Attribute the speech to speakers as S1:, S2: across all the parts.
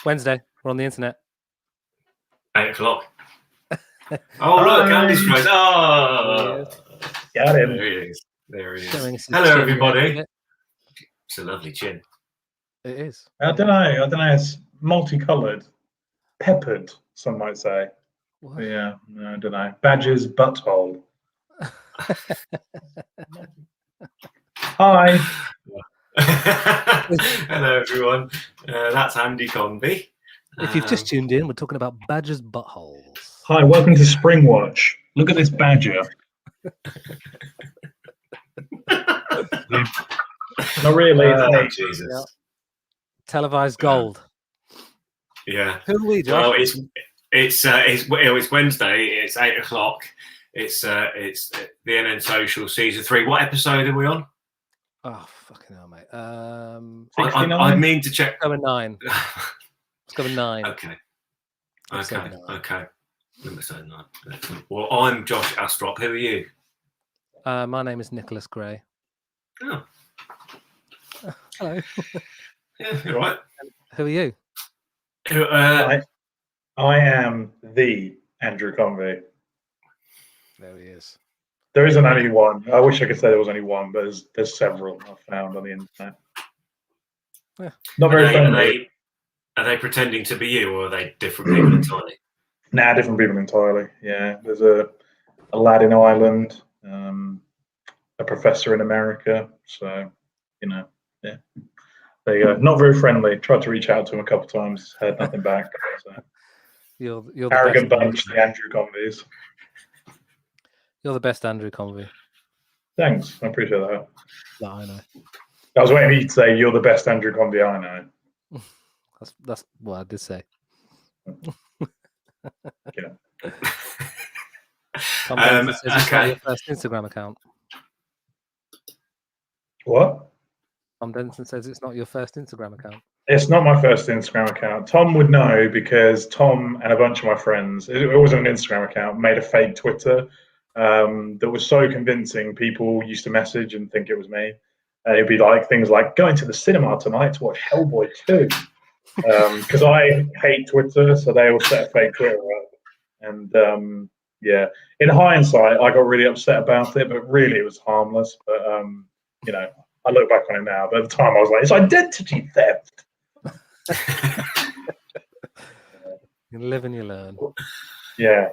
S1: Wednesday. We're on the internet.
S2: 8 o'clock. Oh, look, Andy's froze. Oh,
S3: got him.
S2: There he is. Hello, everybody. It's a lovely chin.
S1: It is.
S3: I don't know. It's multicoloured, peppered. Some might say. Yeah, no, I don't know. Badger's butthole. Hi.
S2: Hello, everyone. That's Andy Convey.
S1: If you've just tuned in, we're talking about Badger's buttholes.
S3: Hi, welcome to Spring Watch. Look at this badger. Not really.
S2: Jesus.
S1: Yeah. Televised gold.
S2: Yeah.
S1: Who are we, Josh?
S2: Well, it's Wednesday. It's 8 o'clock. It's the NN Social season 3. What episode are we on?
S1: Oh, fucking hell, mate.
S2: I mean to check.
S1: Going 9. Let's go with 9.
S2: Okay. Number 9. Well, I'm Josh Astrop. Who are you?
S1: My name is Nicholas Gray.
S2: Oh.
S1: Hello.
S2: Yeah, you're right.
S1: Who are you?
S3: I am the Andrew Convey.
S1: There he is.
S3: There isn't only one. I wish I could say there was only one, but there's several I've found on the internet.
S1: Yeah.
S3: Not very friendly.
S2: Are they pretending to be you, or are they different people entirely?
S3: Nah, different people entirely. Yeah, there's a lad in Ireland, a professor in America. So, yeah. There you go. Not very friendly. Tried to reach out to him a couple of times, heard nothing back. So.
S1: You're the
S3: arrogant
S1: best,
S3: bunch, the Andrew Conveys.
S1: You're the best Andrew Convey.
S3: Thanks, I appreciate that.
S1: That I know.
S3: I was waiting for you to say you're the best Andrew Convey I know.
S1: That's what I did say.
S3: Yeah.
S1: Tom Benson says it's not your first Instagram account.
S3: What?
S1: Tom Benson says it's not your first Instagram account.
S3: It's not my first Instagram account. Tom would know because Tom and a bunch of my friends, it wasn't an Instagram account, made a fake Twitter that was so convincing people used to message and think it was me. And it'd be like things like going to the cinema tonight to watch Hellboy 2. Because I hate Twitter, so they all set a fake Twitter up. And yeah, in hindsight, I got really upset about it, but really it was harmless. But I look back on it now, but at the time I was like, it's identity theft.
S1: You live and you learn.
S3: Yeah.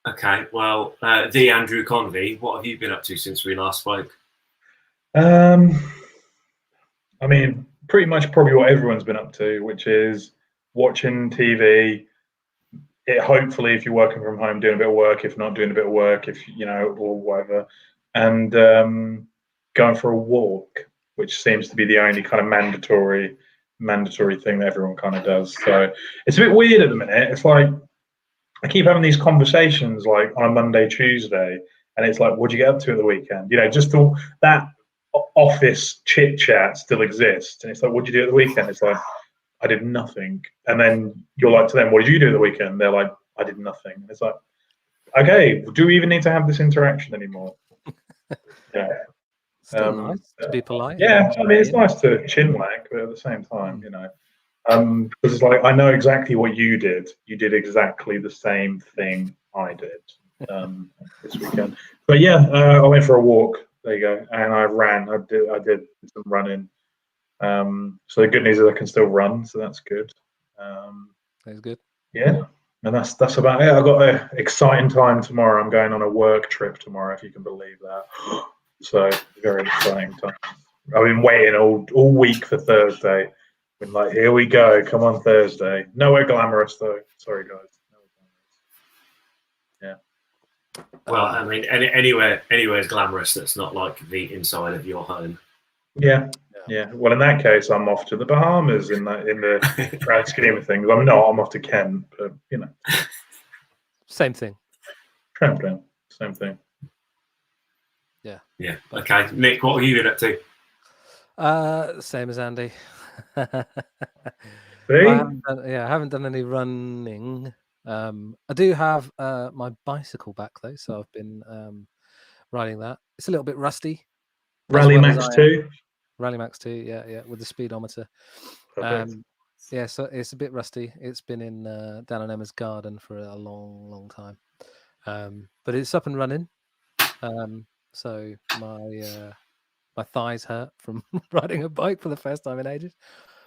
S2: Okay, well, the Andrew Convey, what have you been up to since we last spoke?
S3: I mean, pretty much probably what everyone's been up to, which is watching TV. Hopefully, if you're working from home, doing a bit of work. If not, doing a bit of work. Or whatever. And going for a walk, which seems to be the only kind of mandatory thing that everyone kind of does. So it's a bit weird at the minute. It's like I keep having these conversations like on a Monday, Tuesday, and it's like, what'd you get up to at the weekend? Just all that office chit chat still exists, and it's like, what'd you do at the weekend? It's like, I did nothing. And then you're like to them, what did you do at the weekend? They're like, I did nothing. And it's like, okay, do we even need to have this interaction anymore? Yeah.
S1: Still nice to be polite.
S3: Yeah, I mean, it's nice to chinwag, but at the same time, because it's like, I know exactly what you did. You did exactly the same thing I did this weekend. But yeah, I went for a walk. There you go. And I ran. I did some running. So the good news is I can still run, so that's good.
S1: That's good.
S3: Yeah. And that's about it. I've got an exciting time tomorrow. I'm going on a work trip tomorrow, if you can believe that. So very exciting time. I've been waiting all week for Thursday. Been like, here we go. Come on Thursday. Nowhere glamorous though. Sorry guys. Yeah.
S2: Well, I mean, anywhere is glamorous that's not like the inside of your home.
S3: Yeah. Well, in that case, I'm off to the Bahamas in the grand scheme of things. I'm not. I'm off to Kent, but
S1: same thing.
S3: Trampling, same thing.
S2: Yeah. Okay, Nick, what have you been up to?
S1: Same as Andy.
S3: See?
S1: I haven't done any running. I do have my bicycle back though, so I've been riding that. It's a little bit rusty.
S3: Rally Max 2.
S1: Rally Max 2, yeah, with the speedometer.
S3: Perfect.
S1: Yeah, so it's a bit rusty. It's been in down in Emma's garden for a long time, but it's up and running. So my thighs hurt from riding a bike for the first time in ages,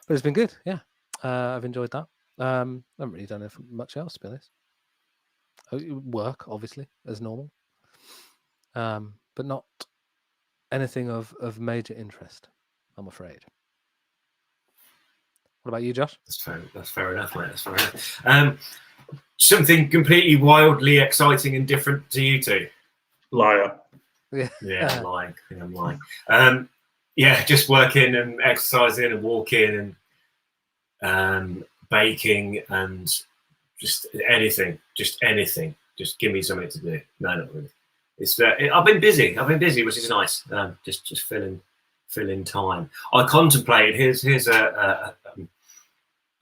S1: but it's been good. Yeah, I've enjoyed that. I haven't really done much else, to be honest. Work, obviously, as normal, but not anything of major interest, I'm afraid. What about you, Josh?
S2: That's fair enough, mate. That's fair enough. Something completely wildly exciting and different to you two.
S3: Liar.
S2: Yeah, I'm lying. I think I'm lying. Yeah, just working and exercising and walking and baking and just anything. Just give me something to do. No, not really. It's I've been busy, which is nice. Just filling time. I contemplated. Here's a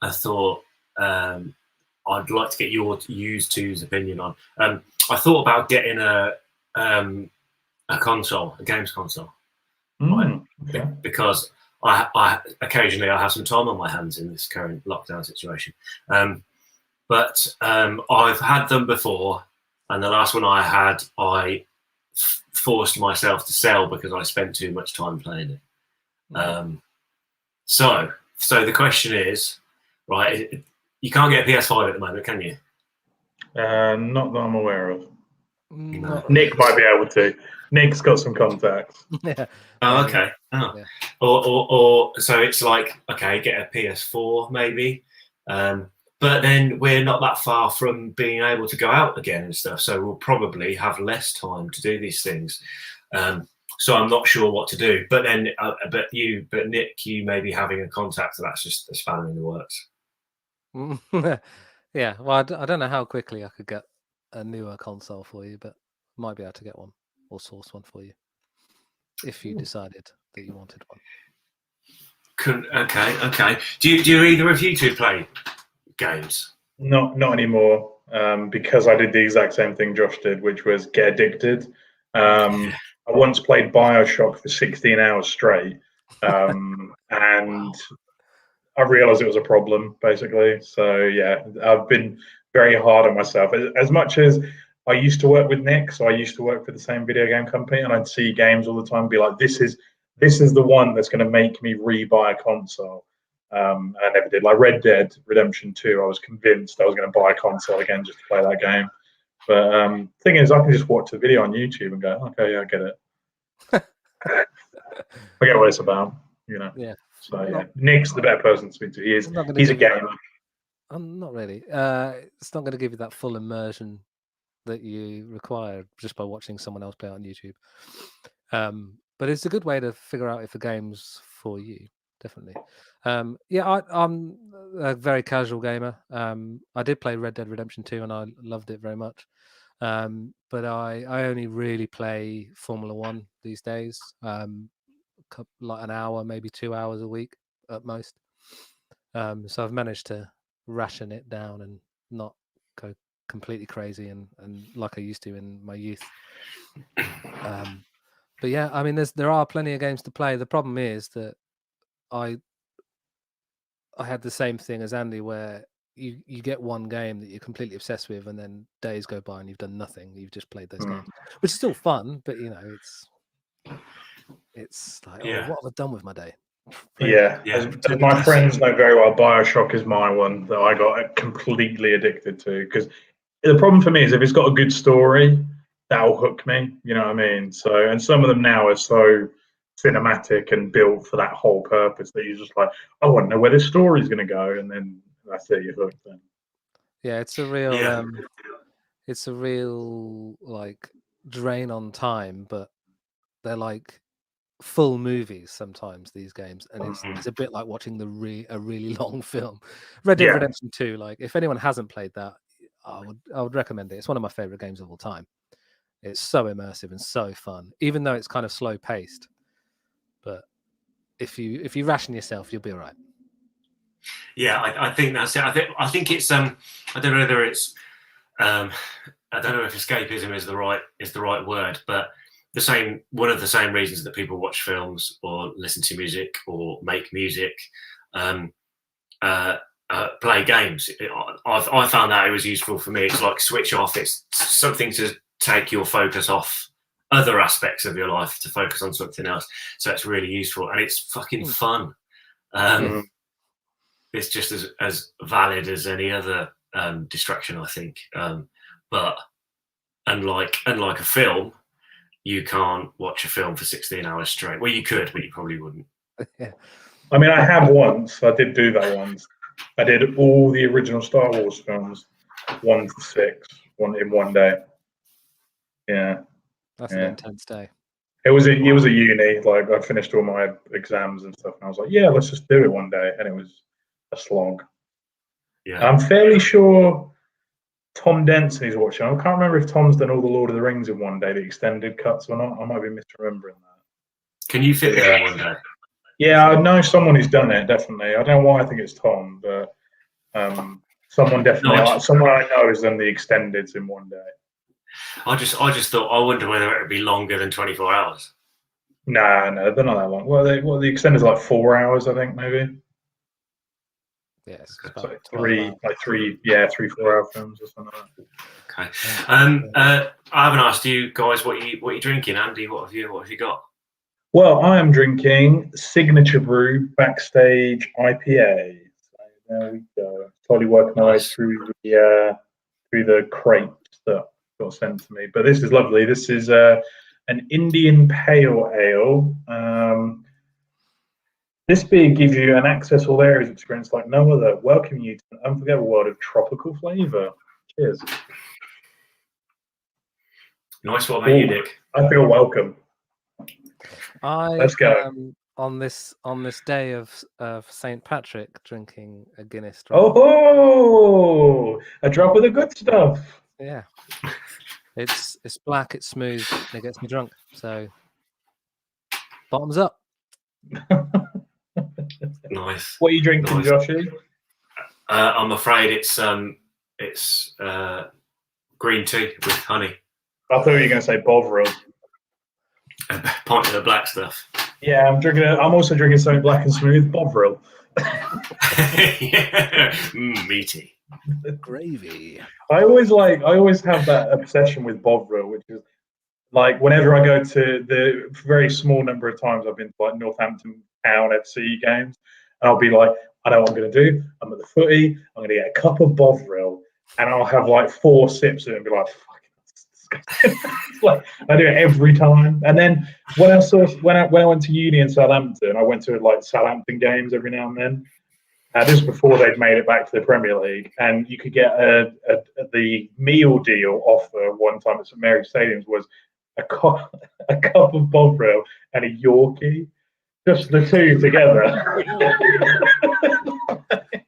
S2: thought. I'd like to get your two's opinion on. I thought about getting a console, a games console, right? Because I occasionally I have some time on my hands in this current lockdown situation. But I've had them before, and the last one I had, I forced myself to sell because I spent too much time playing it. So the question is, right? You can't get a PS5 at the moment, can you?
S3: Not that I'm aware of.
S1: No.
S3: Nick might be able to. Nick's got some contacts.
S1: Yeah.
S2: Oh, okay. Oh.
S1: Yeah.
S2: Or so it's like, okay, get a PS4 maybe. But then we're not that far from being able to go out again and stuff. So we'll probably have less time to do these things. So I'm not sure what to do. But then, but Nick, you may be having a contact that's just a spanner in the works.
S1: Yeah, well, I don't know how quickly I could get a newer console for you, but might be able to get one or source one for you if you decided that you wanted one.
S2: Okay. Do either of you two play games?
S3: Not anymore, because I did the exact same thing Josh did, which was get addicted. I once played BioShock for 16 hours straight, and I realized it was a problem, basically. So yeah, I've been very hard on myself. As much as I used to work with Nick, so I used to work for the same video game company, and I'd see games all the time and be like, this is the one that's going to make me re-buy a console. And I never did. Like Red Dead Redemption 2, I was convinced I was going to buy a console again just to play that game. But thing is, I can just watch the video on YouTube and go, okay, yeah, I get it. I get what it's about, you know.
S1: Yeah.
S3: So yeah, Nick's the better person to speak to. He's a gamer.
S1: I'm not really. It's not going to give you that full immersion that you require just by watching someone else play on YouTube. But it's a good way to figure out if a game's for you. Definitely. Yeah, I'm a very casual gamer. I did play Red Dead Redemption 2 and I loved it very much. But I only really play Formula 1 these days. Like an hour, maybe 2 hours a week at most. So I've managed to ration it down and not go completely crazy and like I used to in my youth. But yeah, I mean, there are plenty of games to play. The problem is that I had the same thing as Andy, where you get one game that you're completely obsessed with, and then days go by and you've done nothing. You've just played those games, which is still fun, but you know, it's like, oh, what have I done with my day?
S3: Yeah. As my friends know very well, BioShock is my one that I got completely addicted to, because the problem for me is if it's got a good story, that'll hook me. You know what I mean? So, and some of them now are so cinematic and built for that whole purpose that you're just like, I want to know where this story's going to go, and then that's it, you're hooked. Then.
S1: Yeah, it's a real like drain on time, but they're like full movies sometimes, these games, and it's a bit like watching a really long film. Red Dead Redemption 2, like if anyone hasn't played that, I would recommend it. It's one of my favorite games of all time. It's so immersive and so fun, even though it's kind of slow paced. But if you ration yourself, you'll be all right.
S2: Yeah, I think that's it. I think it's I don't know whether it's I don't know if escapism is the right word, but one of the same reasons that people watch films or listen to music or make music, play games. I found that it was useful for me. It's like switch off. It's something to take your focus off other aspects of your life to focus on something else. So it's really useful, and it's fucking fun. It's just as valid as any other distraction, I think. But unlike a film, you can't watch a film for 16 hours straight. Well, you could, but you probably wouldn't.
S1: Yeah.
S3: I mean, I have once. I did do that once. I did all the original Star Wars films, 1 to 6, in one day. Yeah,
S1: That's an intense day.
S3: It was a uni. Like, I finished all my exams and stuff, and I was like, yeah, let's just do it one day, and it was a slog.
S2: Yeah,
S3: I'm fairly sure Tom Denson's watching. I can't remember if Tom's done all the Lord of the Rings in one day, the extended cuts or not. I might be misremembering that.
S2: Can you fit there in one day?
S3: Yeah, I know someone who's done it, definitely. I don't know why I think it's Tom, but someone definitely, someone I know has done the extendeds in one day.
S2: I just thought, I wonder whether it would be longer than 24 hours.
S3: No, they're not that long. Well, the extended's like 4 hours, I think, maybe.
S1: Yes,
S3: it's like 3, 4 hour films or something like that.
S2: Okay. I haven't asked you guys what you drinking, Andy. What have you got?
S3: Well, I am drinking Signature Brew Backstage IPA. So there we go. Slowly working my way through the crates that got sent to me. But this is lovely. This is an Indian Pale Ale. This beer gives you an access all areas experience like no other, welcoming you to an unforgettable world of tropical flavour. Cheers.
S2: Nice. What about you, Nick?
S3: I feel welcome. Let's go.
S1: On this day of St. Patrick, drinking a Guinness.
S3: Oh, a drop of the good stuff.
S1: Yeah, it's black, it's smooth, and it gets me drunk. So, bottoms up.
S2: Nice.
S3: What are you drinking, Joshy?
S2: I'm afraid it's green tea with honey.
S3: I thought you were going to say Bovril.
S2: Pint of the black stuff.
S3: Yeah, I'm also drinking something black and smooth, Bovril.
S2: Yeah. Meaty.
S1: Gravy.
S3: I always have that obsession with Bovril, which is like whenever I go to the very small number of times I've been to like Northampton Town FC games, and I'll be like, I know what I'm going to do. I'm at the footy. I'm going to get a cup of Bovril, and I'll have like 4 sips of it and be like, like, I do it every time. And then when I went to uni in Southampton, I went to like Southampton games every now and then. This was before they'd made it back to the Premier League, and you could get the meal deal offer one time at St Mary's Stadiums was a cup of Bovril and a Yorkie, just the two together.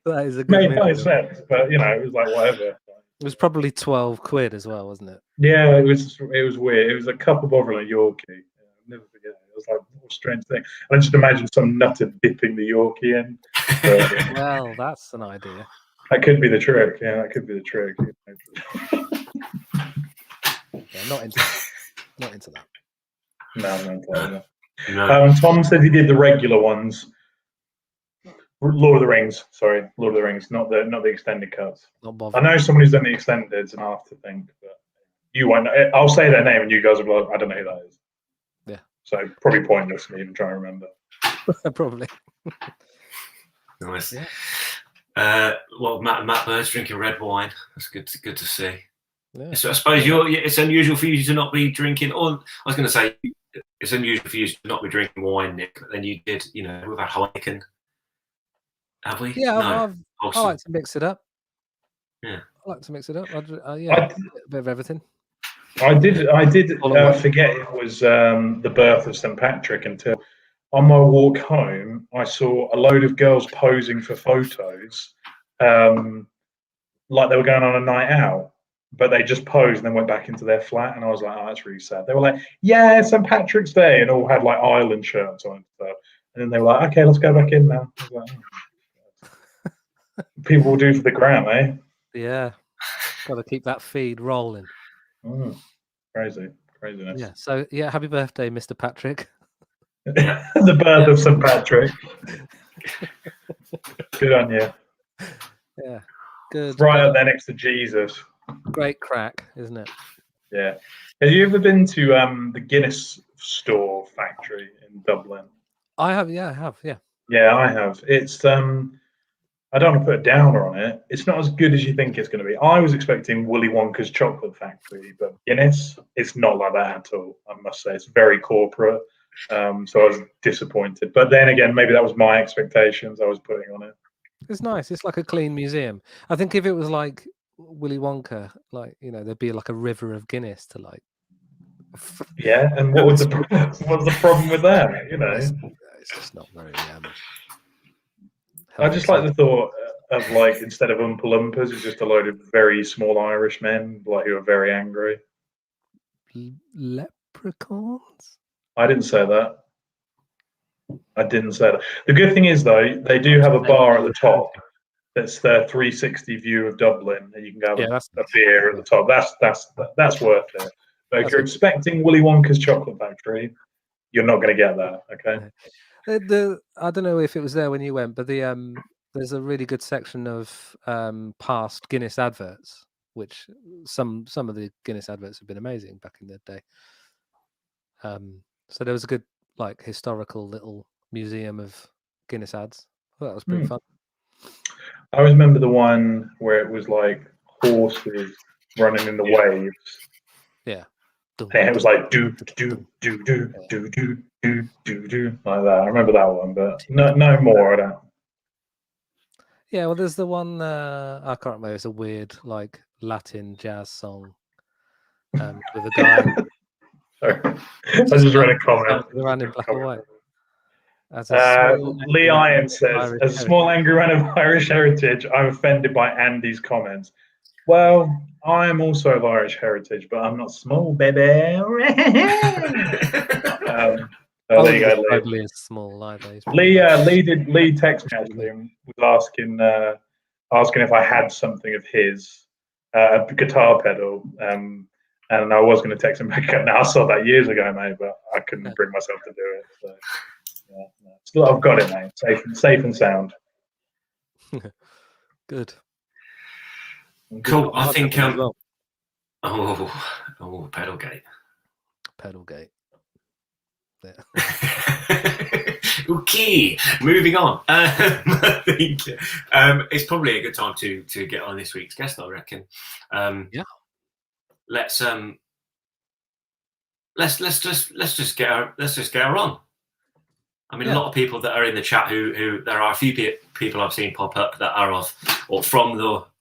S1: That is a good
S3: made no sense, but it was like whatever.
S1: It was probably 12 quid as well, wasn't it?
S3: Yeah, it was weird. It was a cup of Bovril and a Yorkie. Yeah, I'll never forget it. It was like a strange thing. And I just imagine some nutter dipping the Yorkie in.
S1: Well, that's an idea.
S3: That could be the trick. Yeah, that could be the trick.
S1: Yeah, not into that.
S3: No.
S2: No.
S3: Tom said he did the regular ones. Lord of the Rings, not the extended cuts.
S1: Not bothered.
S3: I know someone who's done the extendeds, and I'll have to think, but you won't know. I'll say their name, and you guys will be like, I don't know who that is.
S1: Yeah.
S3: So probably pointless for me even trying to remember.
S1: Probably.
S2: Nice.
S1: Yeah.
S2: Well, Matt Bird's drinking red wine. That's good to see.
S1: Yeah.
S2: So I suppose it's unusual for you to not be drinking. Or I was going to say it's unusual for you to not be drinking wine, Nick. But then you did. We've had Heineken. Have we?
S1: Yeah,
S2: no.
S1: I like to mix it up.
S2: Yeah,
S1: I like to mix it up. A bit of everything.
S3: I did forget it was the birth of St. Patrick until on my walk home I saw a load of girls posing for photos, like they were going on a night out, but they just posed and then went back into their flat, and I was like, oh, that's really sad. They were like, yeah, St. Patrick's Day, and all had like Ireland shirts on and stuff, and then they were like, okay, let's go back in now. I was like, oh. People will do for the gram, eh?
S1: Yeah. Got to keep that feed rolling.
S3: Crazy. Craziness.
S1: Yeah. So yeah, happy birthday, Mr. Patrick.
S3: The birth of St. Patrick. Good on you.
S1: Yeah. Good.
S3: Right up there next to Jesus.
S1: Great crack, isn't it?
S3: Yeah. Have you ever been to the Guinness store factory in Dublin?
S1: I have. Yeah, I have. Yeah.
S3: Yeah, I have. It's I don't want to put a downer on it. It's not as good as you think it's going to be. I was expecting Willy Wonka's chocolate factory, but Guinness, it's not like that at all. I must say, it's very corporate. So I was disappointed. But then again, maybe that was my expectations I was putting on it.
S1: It's nice. It's like a clean museum. I think if it was like Willy Wonka, like, you know, there'd be like a river of Guinness to like.
S3: Yeah, and what's the problem with that? You know,
S1: It's just not very.
S3: I just like the thought of like instead of Oompa Loompas, it's just a load of very small Irish men like who are very angry.
S1: Leprechauns.
S3: I didn't say that. I didn't say that. The good thing is though, they do have a bar at the top. That's their 360 view of Dublin, and you can have a beer at the top. That's worth it. But if you're expecting Willy Wonka's chocolate factory, you're not going to get that. Okay.
S1: I don't know if it was there when you went, but there's a really good section of past Guinness adverts, which some of the Guinness adverts have been amazing back in the day. So there was a good like historical little museum of Guinness ads. Well, that was pretty fun.
S3: I always remember the one where it was like horses running in the waves.
S1: Yeah.
S3: And it was like do do do do do do do do do like that. I remember that one, but no more. I don't.
S1: Yeah, well, there's the one I can't remember. It's a weird like Latin jazz song with a guy.
S3: Sorry, I just read a comment.
S1: Around in black and white.
S3: Lee Iron says, as a small angry man of Irish heritage, I'm offended by Andy's comments. Well, I am also of Irish heritage, but I'm not small, baby. There you go,
S1: Lee. Is small either.
S3: Lee texted me actually and was asking if I had something of his, a guitar pedal, and I was going to text him back. Now I saw that years ago, mate, but I couldn't bring myself to do it. So yeah, no. Still, I've got it, mate. Safe and sound.
S1: Good.
S2: Cool. I think Pedalgate. Yeah. Okay, moving on. I think it's probably a good time to get on this week's guest, I reckon.
S1: Yeah.
S2: Let's just get her on. I mean, a lot of people that are in the chat who there are a few people I've seen pop up that are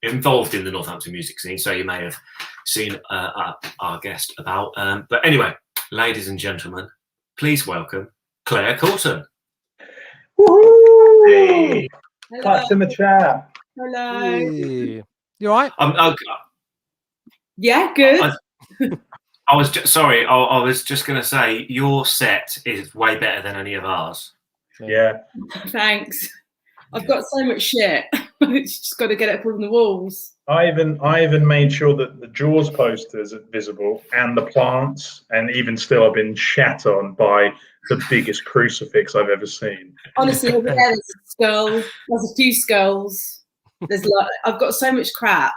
S2: involved in the Northampton music scene. So you may have seen our guest about. But anyway, ladies and gentlemen, please welcome Claire Coulton.
S3: Woohoo! Hey. Claps in the chat.
S4: Hello.
S1: Hey. You all right?
S4: Yeah, good.
S2: I was just going to say your set is way better than any of ours.
S3: Yeah.
S4: Thanks. I've got so much shit. It's just got to get it from the walls.
S3: I even made sure that the Jaws posters are visible and the plants, and even still I've been shat on by the biggest crucifix I've ever seen.
S4: Honestly, over there, there's a skull. There's a few skulls. I've got so much crap.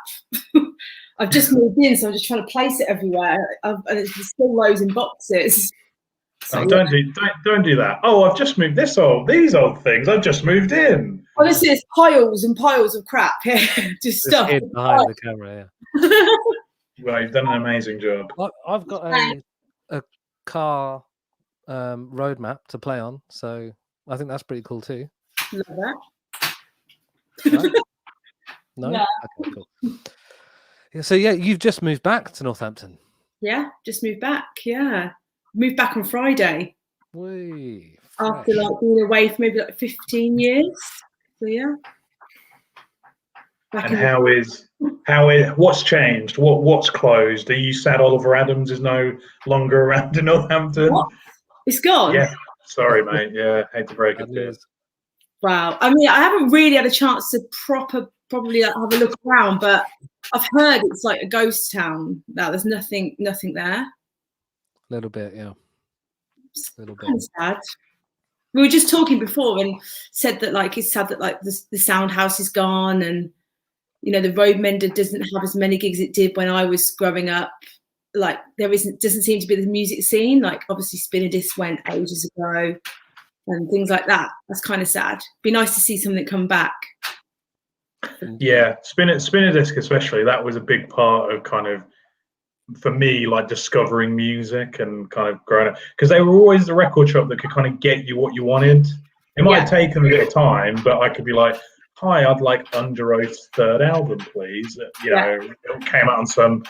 S4: I've just moved in, so I'm just trying to place it everywhere. And there's still loads in boxes. So,
S3: don't do that. Oh, I've just moved these old things. I've just moved in.
S4: Honestly, there's piles and piles of crap here. Just stuff
S1: behind the camera. Yeah.
S3: Well, you've done an amazing job.
S1: I've got a car roadmap to play on, so I think that's pretty cool too.
S4: Love that.
S1: No? Okay, cool. Yeah, so yeah, you've just moved back to Northampton.
S4: Yeah, just moved back. Yeah, moved back on Friday. After like being away for maybe like 15 years. So yeah.
S3: And what's changed? What's closed? Are you sad Oliver Adams is no longer around in Northampton?
S4: What? It's gone?
S3: Yeah. Sorry, mate. Yeah, hate to break it to you.
S4: Wow. I mean, I haven't really had a chance to probably have a look around, but I've heard it's like a ghost town now. There's nothing there.
S1: little bit, yeah. A little bit.
S4: Kind of sad. We were just talking before and said that like it's sad that like the sound house is gone, and you know the Road Mender doesn't have as many gigs it did when I was growing up. Like doesn't seem to be the music scene. Like obviously Spinner Disc went ages ago and things like that. That's kind of sad. Be nice to see something come back.
S3: Yeah, Spinner Disc especially, that was a big part of kind of, for me, like discovering music and kind of growing up, because they were always the record shop that could kind of get you what you wanted. It might take them a bit of time, but I could be like, hi, I'd like Under Oath's third album, please. You know, it came out on some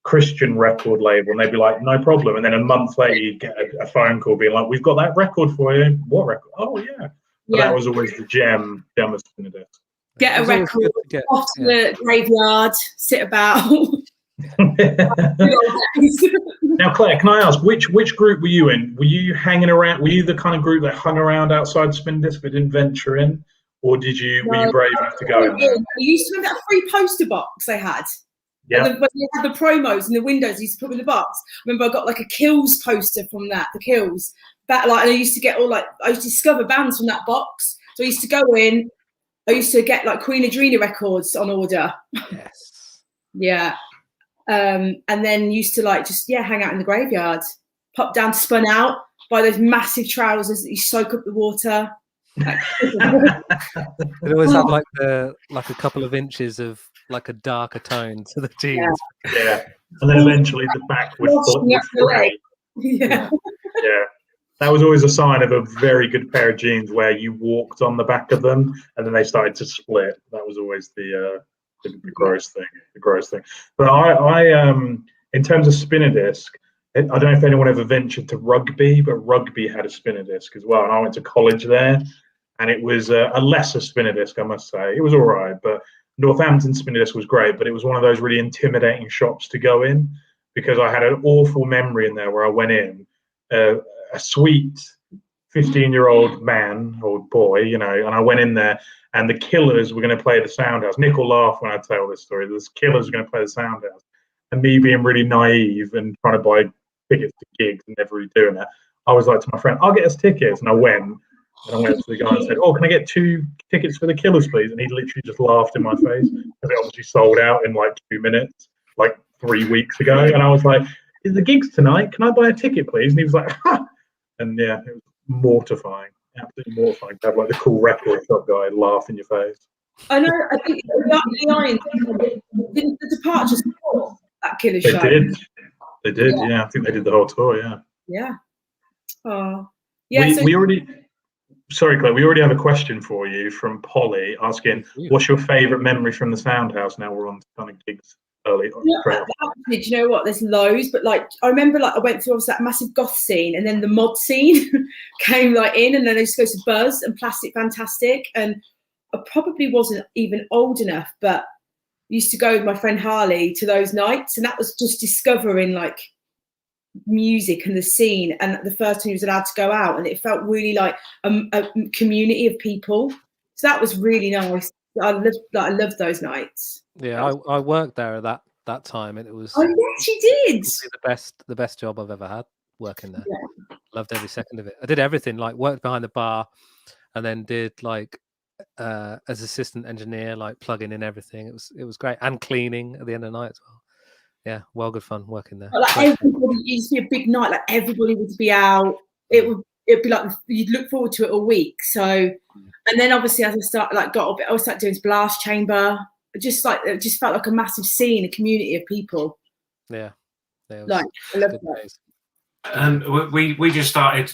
S3: Christian record label, and they'd be like, no problem. And then a month later, you'd get a phone call being like, we've got that record for you. What record? Oh, yeah. But that was always the gem of Spinner Disc.
S4: Get a record off to the graveyard, sit about.
S3: Now, Claire, can I ask, which group were you in? Were you hanging around? Were you the kind of group that hung around outside Spin Disc but didn't venture in, or were you brave enough to go in there?
S4: I used to have that free poster box they had. Yeah. When they had the promos in the windows, I used to put them in the box. I remember I got like a Kills poster from that, the Kills. That like, and I used to get I used to discover bands from that box. So I used to go in. I used to get like Queen Adrena records on order.
S1: Yes.
S4: Yeah. And then used to like just hang out in the graveyard, pop down to Spun Out, buy those massive trousers that you soak up the water.
S1: It always had like a couple of inches of like a darker tone to the jeans.
S3: Yeah. And then eventually the back would fray.
S4: Yeah.
S3: That was always a sign of a very good pair of jeans, where you walked on the back of them and then they started to split. That was always the gross thing. But I in terms of Spinner Disc, I don't know if anyone ever ventured to Rugby, but Rugby had a Spinner Disc as well, and I went to college there, and it was a lesser Spinner Disc, I must say. It was all right, but Northampton Spinner Disc was great, but it was one of those really intimidating shops to go in, because I had an awful memory in there where I went in, a sweet 15-year-old man or boy, you know, and I went in there, and the Killers were going to play the Soundhouse. Nick will laugh when I tell this story. The Killers were going to play the Soundhouse, and me being really naive and trying to buy tickets to gigs and never really doing that, I was like to my friend, I'll get us tickets. And I went to the guy and said, oh, can I get 2 tickets for the Killers, please? And he literally just laughed in my face, because it obviously sold out in like 2 minutes, like 3 weeks ago. And I was like, is the gigs tonight? Can I buy a ticket, please? And he was like, ha! And yeah, it was mortifying, absolutely mortifying to have like the cool record shop guy laugh in your face.
S4: I know. I think the Departures before that Killer show.
S3: They did. Yeah. I think they did the whole tour. Yeah.
S4: Yeah. Oh. Yeah.
S3: We already. Sorry, Claire. We already have a question for you from Polly asking, "What's your favourite memory from the Soundhouse?" Now we're on kind of gigs early.
S4: Do you know what? There's loads, but like I remember, like I went through obviously that massive goth scene, and then the mod scene came like in, and then I used to go to Buzz and Plastic Fantastic, and I probably wasn't even old enough, but used to go with my friend Harley to those nights, and that was just discovering like music and the scene, and the first time he was allowed to go out, and it felt really like a community of people. So that was really nice. I loved those nights.
S1: Yeah, I worked there at that time, and it was.
S4: Oh yes, you did.
S1: The best job I've ever had working there. Yeah. Loved every second of it. I did everything, like worked behind the bar, and then did like as assistant engineer, like plugging in everything. It was great, and cleaning at the end of the night as well. Yeah, well, good fun working there.
S4: But like everybody, it used to be a big night. Like everybody would be out. It'd be like you'd look forward to it all week. So, and then obviously as I started I started doing Blast Chamber. It just felt like a massive scene, a community of people.
S1: Yeah,
S4: like I love that.
S2: We just started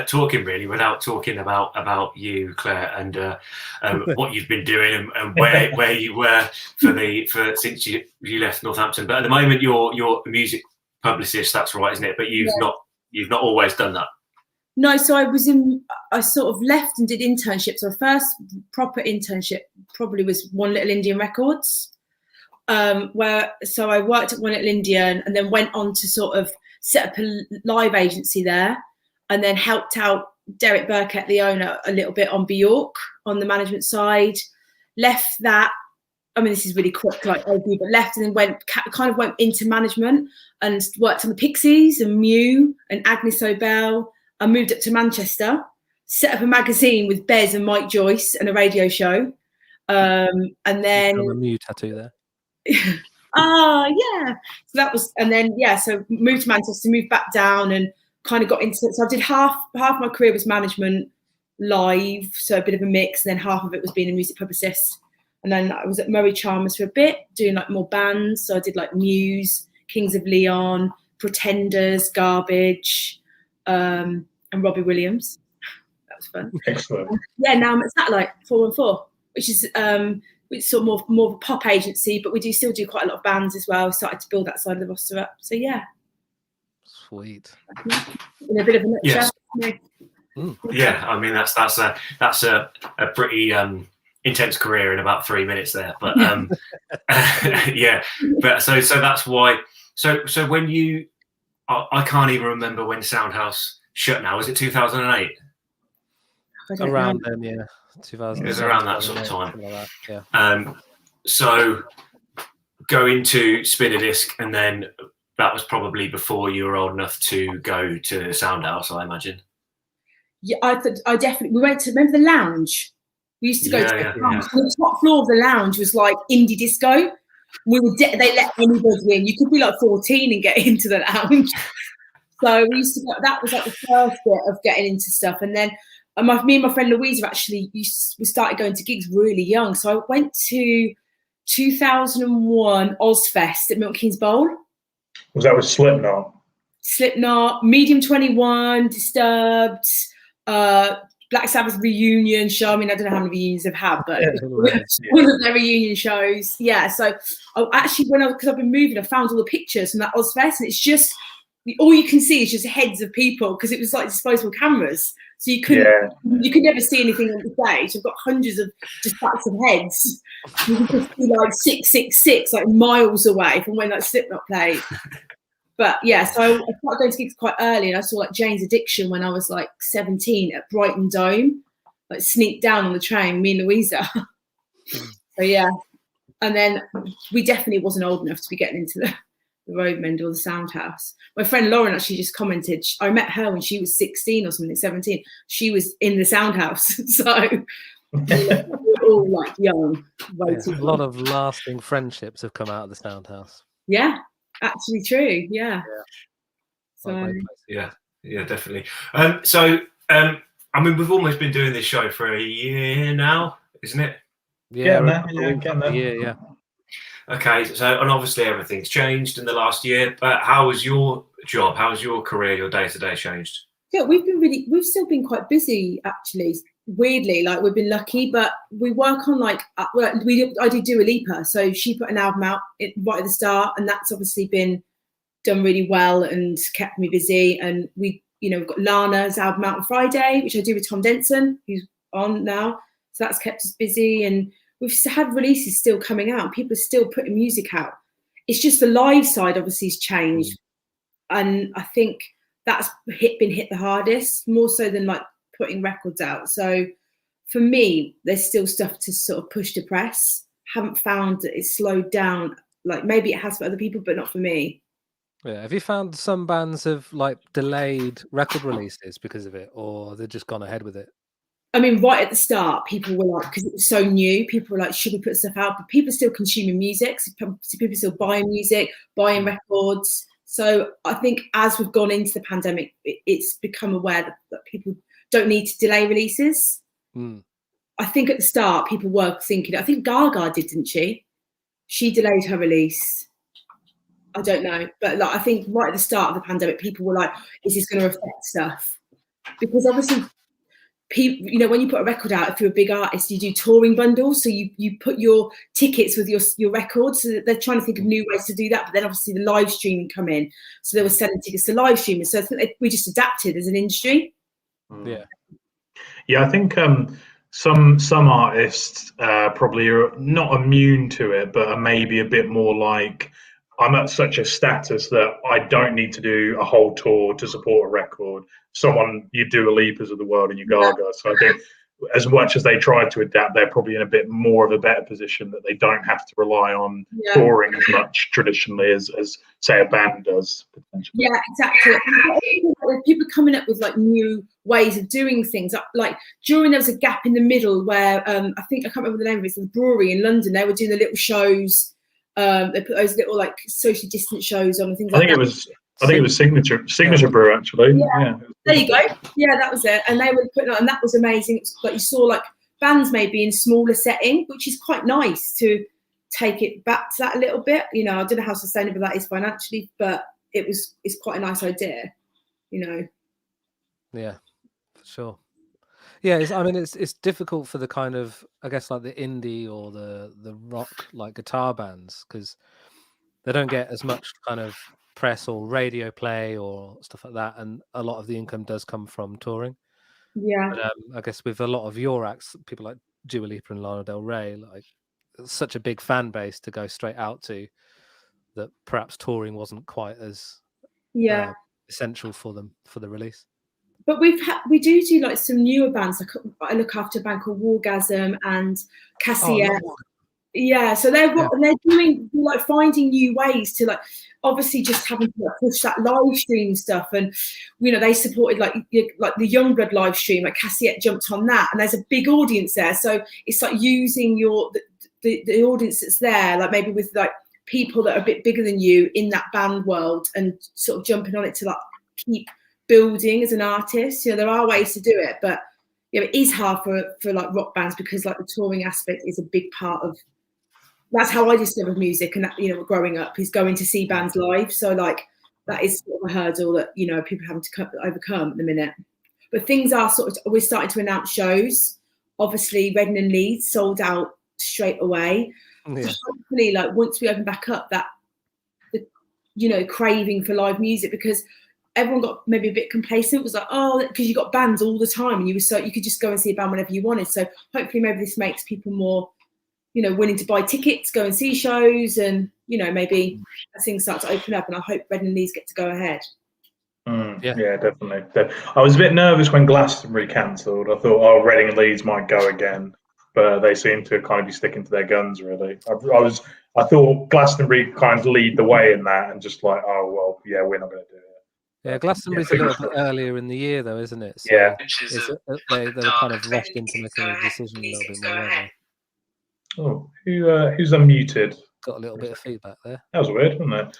S2: talking really without talking about you, Claire, and what you've been doing and where you were since you left Northampton. But at the moment, you're a music publicist. That's right, isn't it? But you've not always done that.
S4: No, so I sort of left and did internships. So first proper internship probably was One Little Indian Records, so I worked at One Little Indian and then went on to sort of set up a live agency there, and then helped out Derek Burkett, the owner, a little bit on Bjork on the management side. Left that I mean, this is really quick, like overview, but left and then went into management and worked on the Pixies and Mew and Agnes Obel. I moved up to Manchester, set up a magazine with Bez and Mike Joyce and a radio show. And then
S1: a Mew tattoo there.
S4: yeah. So that was, and then so moved to Manchester, moved back down, and kind of got into it. So I did half my career was management live, so a bit of a mix, and then half of it was being a music publicist. And then I was at Murray Chalmers for a bit, doing like more bands. So I did like Muse, Kings of Leon, Pretenders, Garbage, and Robbie Williams. That was fun.
S3: Excellent.
S4: Now I'm at Satellite 414, which is it's sort of more of a pop agency, but we still do quite a lot of bands as well. We started to build that side of the roster up. So yeah.
S1: Sweet.
S4: In a bit of a nutshell.
S2: Yeah, I mean that's a pretty intense career in about 3 minutes there, but yeah, but so that's why. So when you, I can't even remember when Soundhouse shut. Now was it 2008?
S1: Around then, yeah, 2000.
S2: It was around that sort of time.
S1: Like that, yeah.
S2: So going to spin a disc, and then that was probably before you were old enough to go to Soundhouse, I imagine.
S4: Yeah, I definitely. We went to, remember the Lounge? We used to go to the Lounge. The top floor of the Lounge was like indie disco. We would they let anybody in. You could be like 14 and get into the Lounge. So we used to go, that was like the first bit of getting into stuff. And then me and my friend Louise have actually we started going to gigs really young. So I went to 2001 Ozfest at Milton Keynes Bowl.
S3: Was that with Slipknot?
S4: Slipknot, Medium 21, Disturbed, Black Sabbath reunion show. I mean, I don't know how many reunions they've had, but one of their reunion shows. Yeah. So I actually, because I've been moving, I found all the pictures from that Ozfest, and it's just all you can see is just heads of people, because it was like disposable cameras, so you could never see anything on the stage. I've got hundreds of just backs of heads. You can just see like 666, like miles away from when that Slipknot played. But yeah, so I started going to gigs quite early, and I saw like Jane's Addiction when I was like 17 at Brighton Dome, like sneaked down on the train, me and Louisa. So yeah, and then we definitely wasn't old enough to be getting into the Roadmend or the Soundhouse. My friend Lauren actually just commented, I met her when she was 16 or something, 17. She was in the Soundhouse, so we were all like young.
S1: Yeah, a lot of lasting friendships have come out of the Soundhouse.
S4: Yeah. Actually true, yeah. So
S2: yeah, definitely. So I mean, we've almost been doing this show for a year now, isn't it?
S1: Yeah.
S2: Okay, so and obviously everything's changed in the last year. But how was your job? How was your career? Your day-to-day changed?
S4: Yeah, we've still been quite busy actually. Weirdly, like we've been lucky, but we work on like I did Dua Lipa, so she put an album out right at the start, and that's obviously been done really well and kept me busy. And we've got Lana's album out on Friday, which I do with Tom Denson, who's on now, so that's kept us busy. And we've had releases still coming out. People are still putting music out. It's just the live side obviously has changed, and I think that's been hit the hardest, more so than like putting records out. So for me, there's still stuff to sort of push to press. Haven't found that it's slowed down. Like maybe it has for other people, but not for me.
S1: Yeah. Have you found some bands have like delayed record releases because of it, or they've just gone ahead with it?
S4: I mean, right at the start, people were like, because it was so new, people were like, should we put stuff out? But people are still consuming music. So people are still buying music, buying records. So I think as we've gone into the pandemic, it's become aware that people don't need to delay releases. I think at the start people were thinking, I think Gaga did, didn't she? She delayed her release. I don't know, but like I think right at the start of the pandemic, people were like, is this going to affect stuff? Because obviously people, when you put a record out, if you're a big artist, you do touring bundles, so you put your tickets with your records. So they're trying to think of new ways to do that, but then obviously the live streaming come in, so they were selling tickets to live streaming. So I think we just adapted as an industry.
S3: I think some artists probably are not immune to it, but are maybe a bit more like, I'm at such a status that I don't need to do a whole tour to support a record. You do a Lipas of the world and you Gaga. So I think as much as they tried to adapt, they're probably in a bit more of a better position that they don't have to rely on touring as much traditionally as say a band does potentially.
S4: Yeah, exactly. And people coming up with like new ways of doing things. Like during there was a gap in the middle where I can't remember the name of it. It's the brewery in London. They were doing the little shows. They put those little like socially distant shows on and things like that.
S3: I think it was Signature Brew actually. Yeah.
S4: There you go. Yeah, that was it. And they were putting on, and that was amazing. It's like you saw like bands maybe in smaller setting, which is quite nice to take it back to that a little bit. You know, I don't know how sustainable that is financially, but it's quite a nice idea, you know.
S1: Yeah, for sure. Yeah, it's difficult for the kind of, I guess, like the indie or the rock like guitar bands, because they don't get as much kind of press or radio play or stuff like that, and a lot of the income does come from touring.
S4: Yeah.
S1: But, I guess with a lot of your acts, people like Dua Lipa and Lana Del Rey, like it's such a big fan base to go straight out to, that perhaps touring wasn't quite as essential for them for the release.
S4: But we do like some newer bands. Like I look after a band called Wargasm and Cassiette. Yeah, so they're doing like finding new ways to like obviously just having to like, push that live stream stuff, and you know they supported like the Youngblood live stream. Like Cassiette jumped on that, and there's a big audience there, so it's like using the audience that's there, like maybe with like people that are a bit bigger than you in that band world, and sort of jumping on it to like keep building as an artist. You know, there are ways to do it, but you know, it is hard for like rock bands because like the touring aspect is a big part of. That's how I discovered music, and that, you know, growing up is going to see bands live. So like that is sort of a hurdle that, you know, people having to overcome at the minute. But things are we're starting to announce shows. Obviously, Reading and Leeds sold out straight away. Yeah. So hopefully, like once we open back up, that you know, craving for live music, because everyone got maybe a bit complacent. It was like, oh, because you got bands all the time, and you could just go and see a band whenever you wanted. So hopefully, maybe this makes people more, you know, willing to buy tickets, go and see shows, and you know, maybe as things start to open up, and I hope Reading and Leeds get to go ahead.
S3: Yeah, definitely. I was a bit nervous when Glastonbury cancelled. I thought, oh, Reading and Leeds might go again, but they seem to kind of be sticking to their guns. Really, I thought Glastonbury kind of lead the way in that, and just like, oh well, yeah, we're not going to do it.
S1: Yeah, Glastonbury's a little bit earlier in the year, though, isn't it? So
S3: yeah,
S1: they were kind of rushed into making a decision a little bit more, weren't they?
S3: Oh, who's unmuted?
S1: Got a little bit of feedback there.
S3: That was weird, wasn't it?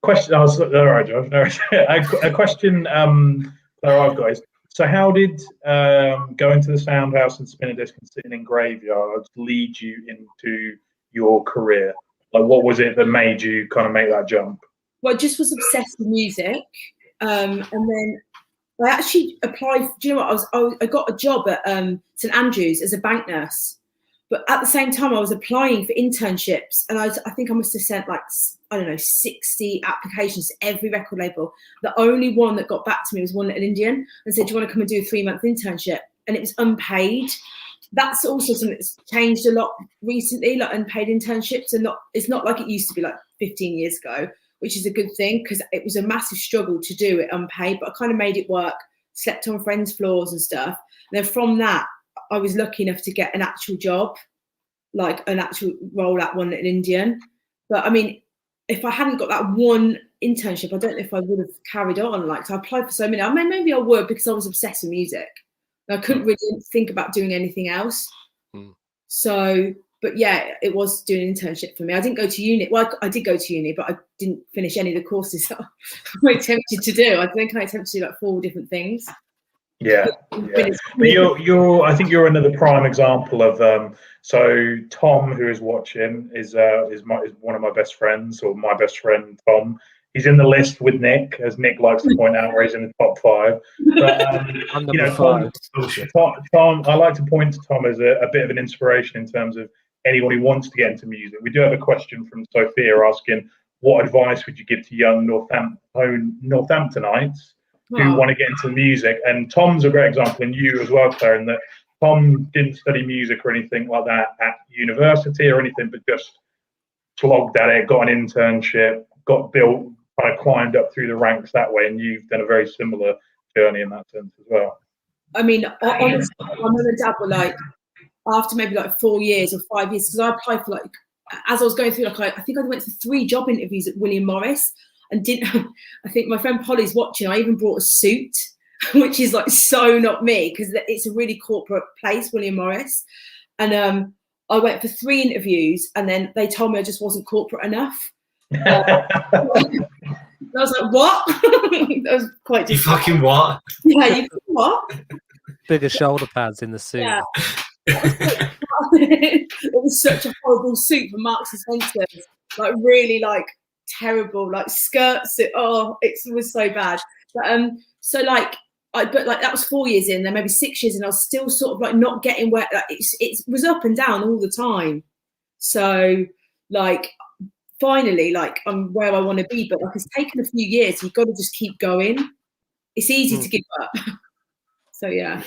S3: Question. All right, Josh. A question that I've got is: so, how did going to the sound house and spinning a disc and sitting in graveyards lead you into your career? Like, what was it that made you kind of make that jump?
S4: Well, I just was obsessed with music, and then I actually applied. Do you know what? I got a job at St Andrews as a bank nurse. But at the same time, I was applying for internships, and I think I must have sent like, I don't know, 60 applications to every record label. The only one that got back to me was One Little Indian and said, do you want to come and do a 3-month internship? And it was unpaid. That's also something that's changed a lot recently, like unpaid internships. And it's not like it used to be like 15 years ago, which is a good thing, because it was a massive struggle to do it unpaid, but I kind of made it work, slept on friends' floors and stuff. And then from that, I was lucky enough to get an actual job, like an actual role at One Little Indian. But I mean, if I hadn't got that one internship, I don't know if I would have carried on. Like, so I applied for so many. I mean, maybe I would, because I was obsessed with music. And I couldn't really think about doing anything else. So, but yeah, it was doing an internship for me. I didn't go to uni. Well, I did go to uni, but I didn't finish any of the courses that I attempted to do. I think I attempted to do like 4 different things.
S3: Yeah. But I think you're another prime example of so Tom, who is watching, is one of my best friends, or my best friend Tom. He's in the list with Nick, as Nick likes to point out, where he's in the top 5. But you know, Tom, I like to point to Tom as a bit of an inspiration in terms of anyone who wants to get into music. We do have a question from Sophia asking, what advice would you give to young Northamptonites who want to get into music? And Tom's a great example, and you as well, Claire, in that Tom didn't study music or anything like that at university or anything, but just slogged at it, got an internship, got built, kind of climbed up through the ranks that way. And you've done a very similar journey in that sense as well.
S4: I mean, honestly, my mum and dad were like, after maybe like 4 years or 5 years, because I applied for like, as I was going through, like I think I went to 3 job interviews at William Morris and didn't. I think my friend Polly's watching. I even brought a suit, which is like so not me because it's a really corporate place, William Morris. And I went for 3 interviews, and then they told me I just wasn't corporate enough. I was like, what? That was quite.
S2: You fucking what?
S4: Yeah, you what?
S1: Bigger shoulder pads in the suit.
S4: Yeah. It was such a horrible suit for Marks and Spencer's, like really like terrible, like skirt suit. Oh, it was so bad. But so like but like that was 4 years in, then maybe 6 years in, I was still sort of like not getting where like, it was up and down all the time. So like finally, like I'm where I want to be, but like it's taken a few years. You've got to just keep going. It's easy to give up. So yeah,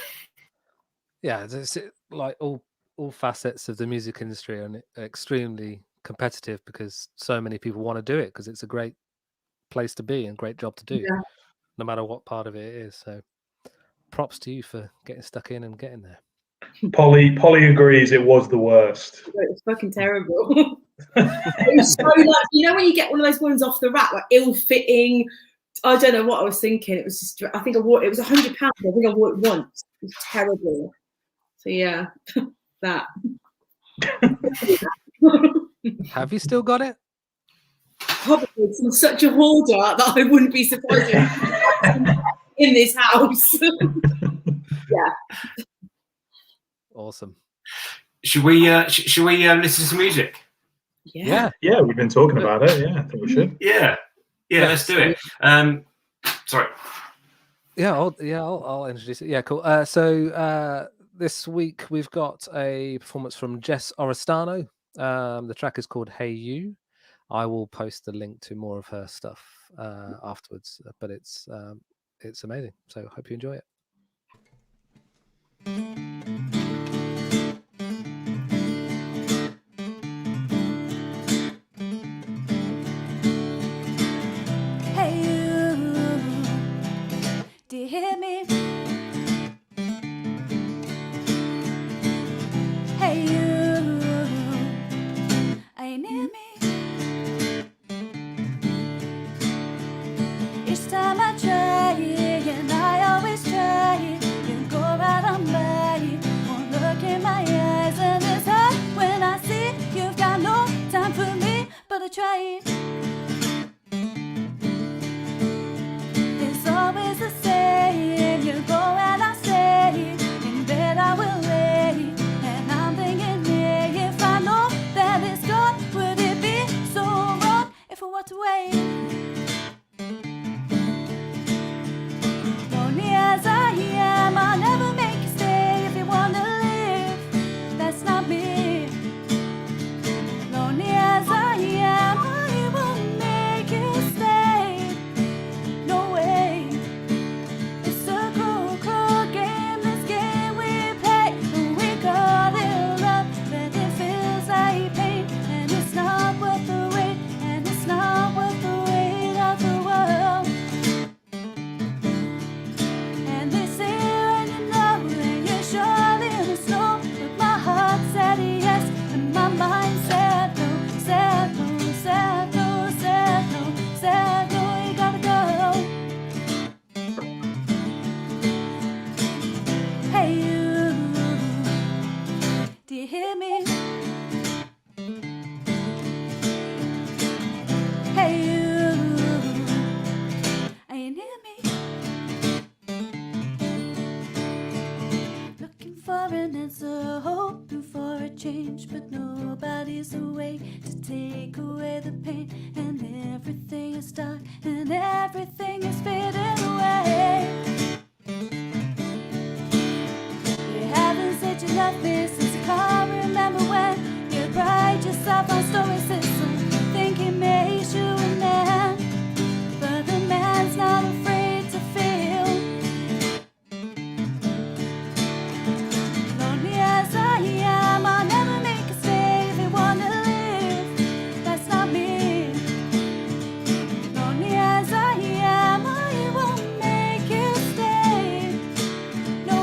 S1: it's like all facets of the music industry are extremely competitive because so many people want to do it because it's a great place to be and great job to do, no matter what part of it is. So props to you for getting stuck in and getting there.
S3: Polly agrees it was the worst.
S4: it was fucking terrible. It was so like, you know when you get one of those ones off the rack, like ill-fitting. I don't know what I was thinking. It was just, I think I wore it was £100. I think I wore it once. It was terrible. So yeah, that.
S1: Have you still got it?
S4: Probably. I'm such a hoarder that I wouldn't be surprised in this house. Yeah.
S1: Awesome.
S2: Should we listen to some music?
S1: Yeah,
S3: we've been talking about it. Yeah, I think we should.
S2: Yeah, let's do it. Sorry.
S1: Yeah, I'll introduce it. Yeah, cool. So this week we've got a performance from Jess Orestano. The track is called Hey You. I will post the link to more of her stuff afterwards, but it's amazing. So hope you enjoy it.
S5: Hey you, do you hear me? Hey you, are you near me? Each time I try, and I always try, you go right on by. Won't look in my eyes, and it's hard when I see you've got no time for me, but I try. It's always the same. You go and I stay in bed. I will lay, and I'm thinking, hey, if I know that it's gone, would it be so wrong if I walked away? Lonely as I am, I'll never make you stay. If you wanna live, that's not me. Lonely as I am, I won't make you stay. No way. It's a cruel, cruel game. This game we play, and we call it love, but it feels like pain, and it's not worth the wait, and it's not worth the weight of the world. And they say when you know, then you're surely in the snow. But my heart said yes, and my mind said no. Said no, said no, said no, said no, you gotta go. Hey you, do you hear me? Hey you, are you near me? Looking for an answer, hoping for a change, but nobody's away to take away the pain, and everything is dark, and everything is fading away. You haven't said you love me since you can't remember when. You pride yourself on stoicism, think he made you a man, but the man's not afraid to feel. Lonely as I am, I'll never make you stay. If you wanna live, that's not me. Lonely as I am, I won't make you stay. No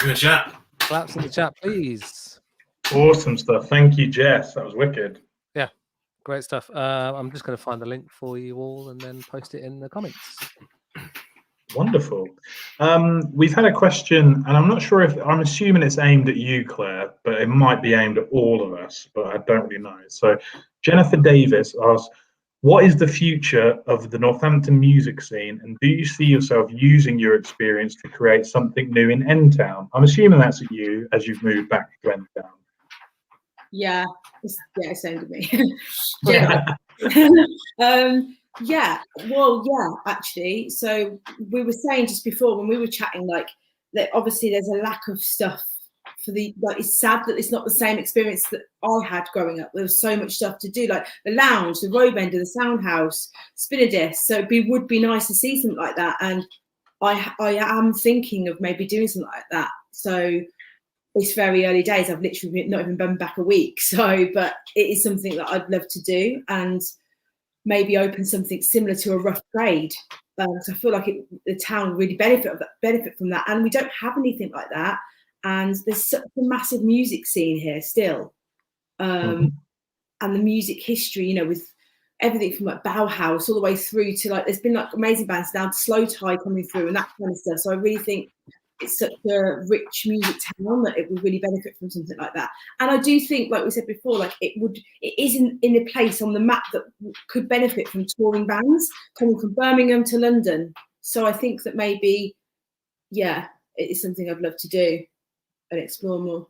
S2: in the chat.
S1: Claps in the chat, please.
S3: Awesome stuff. Thank you, Jess. That was wicked.
S1: Great stuff. I'm just going to find the link for you all and then post it in the comments.
S3: Wonderful. We've had a question, and I'm not sure if, I'm assuming it's aimed at you, Claire, but it might be aimed at all of us, but I don't really know. So Jennifer Davis asks, what is the future of the Northampton music scene, and do you see yourself using your experience to create something new in N-Town? I'm assuming that's at you as you've moved back to N-Town.
S4: Yeah, it's aimed at me. Yeah. Actually. So we were saying just before when we were chatting, like, that obviously there's a lack of stuff for the, like, it's sad that it's not the same experience that I had growing up. There was so much stuff to do, like the lounge, the Robe Ender, the Sound House, Spinner Disc. So it would be nice to see something like that. And I am thinking of maybe doing something like that. So it's very early days. I've literally not even been back a week. So, but it is something that I'd love to do, and maybe open something similar to a rough trade. So I feel like the town would really benefit from that. And we don't have anything like that. And there's such a massive music scene here still. And the music history, you know, with everything from like Bauhaus all the way through to, like, there's been like amazing bands down to Slow Tie coming through and that kind of stuff. So I really think it's such a rich music town that it would really benefit from something like that. And I do think, like we said before, like it is in a place on the map that could benefit from touring bands coming from Birmingham to London. So I think that maybe, yeah, it is something I'd love to do and explore more.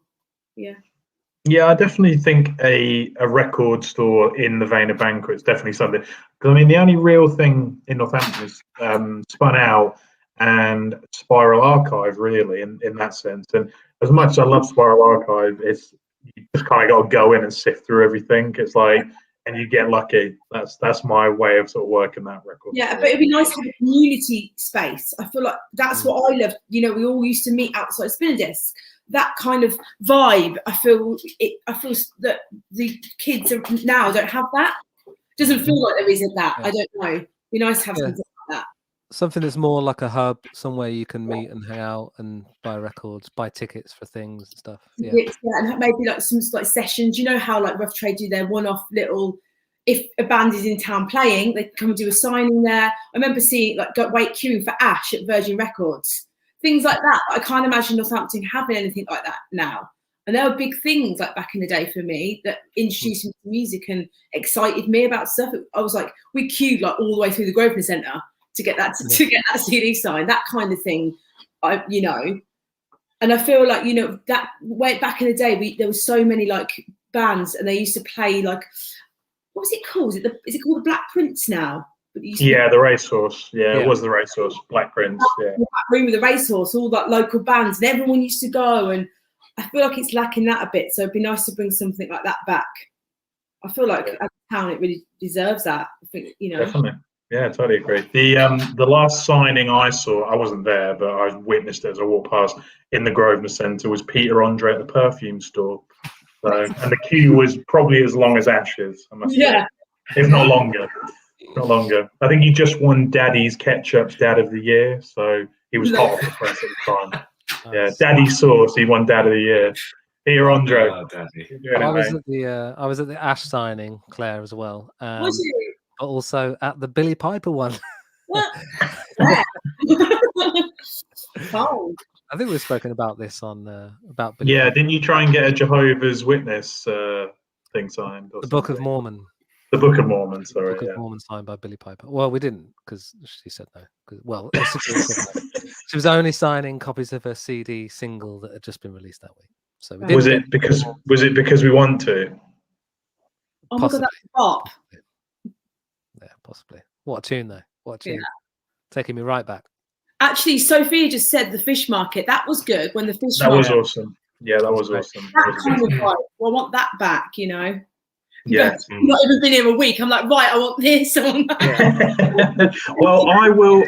S4: Yeah, I
S3: definitely think a record store in the vein of Banquet is definitely something. Because I mean, the only real thing in Northampton is Spun Out and Spiral Archive, really, in that sense. And as much as I love Spiral Archive, it's, you just kind of got to go in and sift through everything. It's like, and you get lucky. That's my way of sort of working that record.
S4: Yeah, but it'd be nice to have a community space. I feel like that's what I love. You know, we all used to meet outside Spinner Disc. That kind of vibe. I feel that the kids now don't have that. Doesn't feel like there isn't that. I don't know. It'd be nice to have something like that.
S1: Something that's more like a hub, somewhere you can meet and hang out and buy records, buy tickets for things and stuff. Yeah,
S4: and maybe like some like sessions. You know how like Rough Trade do their one-off little. If a band is in town playing, they come and do a signing there. I remember seeing like wait queuing for Ash at Virgin Records, things like that. I can't imagine Northampton having anything like that now. And there were big things like back in the day for me that introduced me to music and excited me about stuff. I was like, we queued like all the way through the Grosvenor Centre to get that CD signed, that kind of thing. You know, and I feel like, you know, that way back in the day, there was so many like bands, and they used to play like, what was it called? Is it called the Black Prince now?
S3: Yeah, the Racehorse. Yeah, it was the Racehorse, Black Prince. Yeah,
S4: room with the Racehorse, all that local bands, and everyone used to go. And I feel like it's lacking that a bit. So it'd be nice to bring something like that back. I feel like as a town, it really deserves that. I think, you know.
S3: Definitely. Yeah, I totally agree. The last signing I saw, I wasn't there, but I witnessed it as I walked past in the Grosvenor Centre, was Peter Andre at the perfume store. So, and the queue was probably as long as Ash's, I must say. If not longer. Not longer. I think he just won Daddy's Ketchup's Dad of the Year, so he was hot off the press at the time. Yeah, Daddy Sauce, he won Dad of the Year. Peter Andre.
S1: I was at the Ash signing, Claire, as well.
S4: Was you?
S1: But also at the Billy Piper one.
S4: What? Oh.
S1: I think we've spoken about this on about Billy
S3: Yeah,
S1: Piper.
S3: didn't you try and get a Jehovah's Witness thing signed?
S1: The Book of Mormon.
S3: The Book of Mormon, sorry.
S1: Book of Mormon signed by Billy Piper. Well, we didn't, because she said no. Well, she was only signing copies of her CD single that had just been released that week. So we
S3: was it because we want to?
S4: Oh my God, that's pop.
S1: Yeah, possibly. What a tune, though. What a tune. Yeah. Taking me right back.
S4: Actually, Sophia just said the fish market. That was good when the fish
S3: market.
S4: Was
S3: awesome. Yeah, that was awesome.
S4: That kind of vibe. Well, I want that back, you know.
S3: Yeah.
S4: You've not even been here a week. I'm like, right, I want this. I want that.
S3: Well, I will.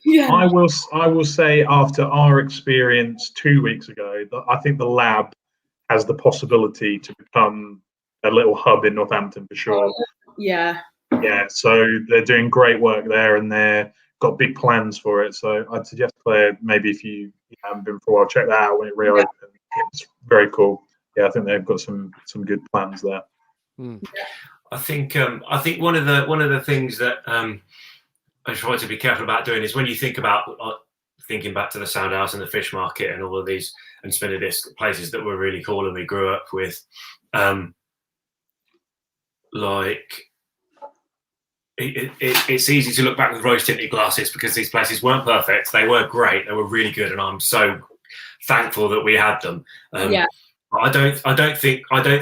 S3: Yeah. I will say, after our experience 2 weeks ago, that I think the lab has the possibility to become a little hub in Northampton for sure.
S4: Yeah.
S3: Yeah. So they're doing great work there, and they've got big plans for it. So I'd suggest, Claire, maybe if you haven't been for a while, check that out when it reopens. It's very cool. Yeah, I think they've got some good plans there.
S2: I think one of the things that I try to be careful about doing is when you think about thinking back to the Sound House and the Fish Market and all of these and Spinner Disc places that were really cool and we grew up with, it's easy to look back with rose-tinted glasses because these places weren't perfect. They were great. They were really good, and I'm so thankful that we had them. But I don't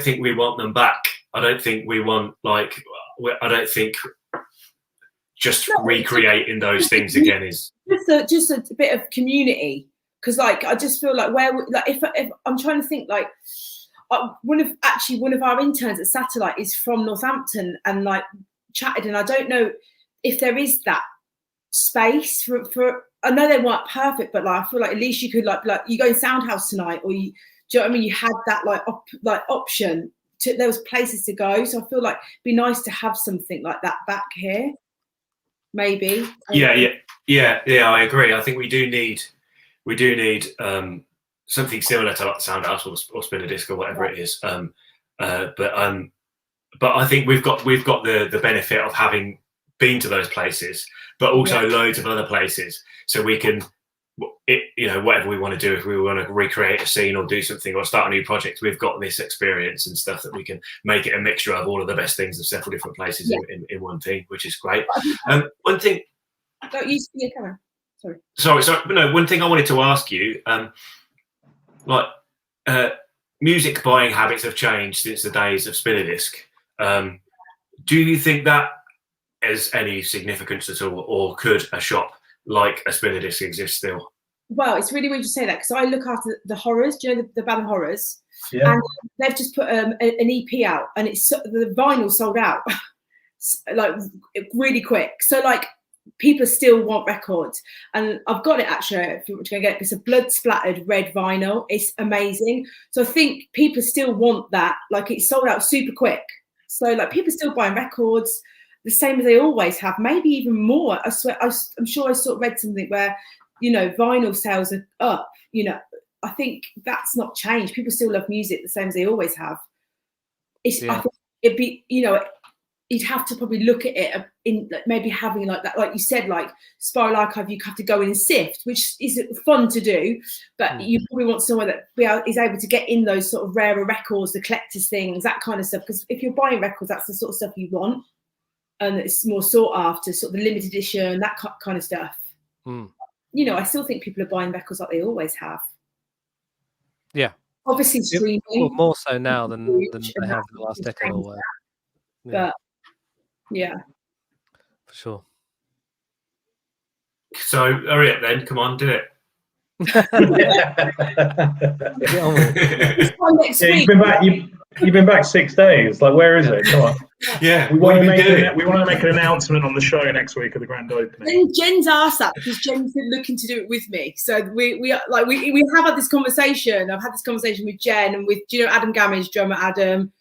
S2: think we want them back. I don't think we want I don't think just recreating those things again is
S4: just a bit of community, because I just feel like if I'm trying to think one of our interns at Satellite is from Northampton and chatted, and I don't know if there is that space for I know they weren't perfect, but I feel like at least you could you go in Sound House tonight, or do you know what I mean? You had that option. There was places to go, so I feel like it'd be nice to have something like that back here. Maybe.
S2: Yeah. I agree. I think we do need something similar to Sound House or Spinner Disc or whatever it is. But I think we've got the benefit of having been to those places, but also loads of other places, so we can, whatever we want to do, if we want to recreate a scene or do something or start a new project, we've got this experience and stuff that we can make it a mixture of all of the best things of several different places in one thing, which is great. One thing.
S4: Don't use your camera.
S2: Sorry. But no, one thing I wanted to ask you, music buying habits have changed since the days of Spinner Disc. Do you think that has any significance at all, or could a shop like a Spinner Disc exist still?
S4: Well, it's really weird you say that, because I look after the Horrors. Do you know the band Horrors? Yeah. And they've just put an EP out, and the vinyl sold out really quick. So people still want records, and I've got it actually. If you want to go get it, it's a blood splattered red vinyl. It's amazing. So I think people still want that. It's sold out super quick. So people still buying records the same as they always have, maybe even more. I swear, I'm sure I sort of read something where vinyl sales are up. I think that's not changed. People still love music the same as they always have. I think it'd be you'd have to probably look at it in maybe having that, like you said, Spiral Archive. You have to go in and sift, which is fun to do, but you probably want someone that is able to get in those sort of rarer records, the collectors things, that kind of stuff. Because if you're buying records, that's the sort of stuff you want, and it's more sought after, sort of the limited edition, that kind of stuff. I still think people are buying records like they always have. Yeah, obviously streaming.
S1: Well, more so now than they have in the last decade or whatever.
S4: But yeah,
S1: for sure.
S2: So hurry up then, come on, do it.
S3: You've been back 6 days. Where is it? Come on.
S2: Yeah,
S3: we want to make an announcement on the show next week at the grand opening.
S4: Then Jen's asked that because Jen's been looking to do it with me. So we have had this conversation. I've had this conversation with Jen and with Adam Gamage, drummer Adam.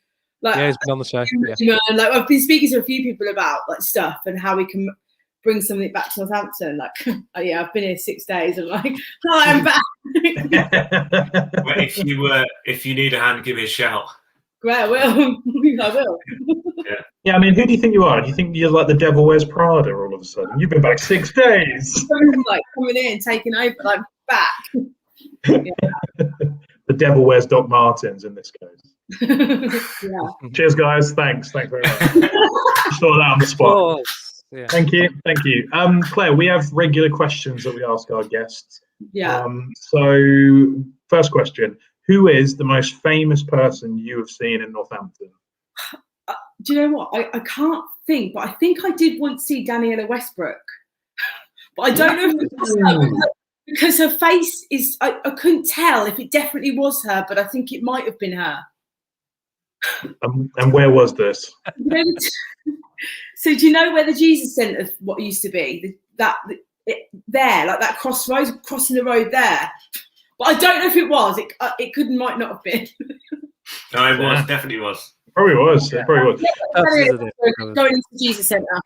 S1: He's been on the show.
S4: I've been speaking to a few people about stuff and how we can bring something back to Northampton. I've been here 6 days. I'm hi, I'm back.
S2: Well, if you need a hand, give me a shout.
S4: Great, I will. I will.
S3: Yeah, I mean, who do you think you are? Do you think you're like the Devil Wears Prada all of a sudden? You've been back 6 days.
S4: Coming in, taking over, back.
S3: The Devil Wears Doc Martens in this case. Cheers, guys. Thanks very much. Saw that on the spot.
S1: Yeah.
S3: Thank you. Claire, we have regular questions that we ask our guests.
S4: Yeah.
S3: So first question, who is the most famous person you have seen in Northampton?
S4: Do you know what? I can't think, but I think I did once see Daniela Westbrook. But I don't know if it was her, because her face is, I couldn't tell if it definitely was her, but I think it might have been her.
S3: And where was this?
S4: So do you know where the Jesus Centre, what used to be? There, that crossroads, crossing the road there. But I don't know if it was. It might not have been.
S2: No, it was. Definitely was.
S3: Probably was. It probably was.
S4: Going into the Jesus Centre.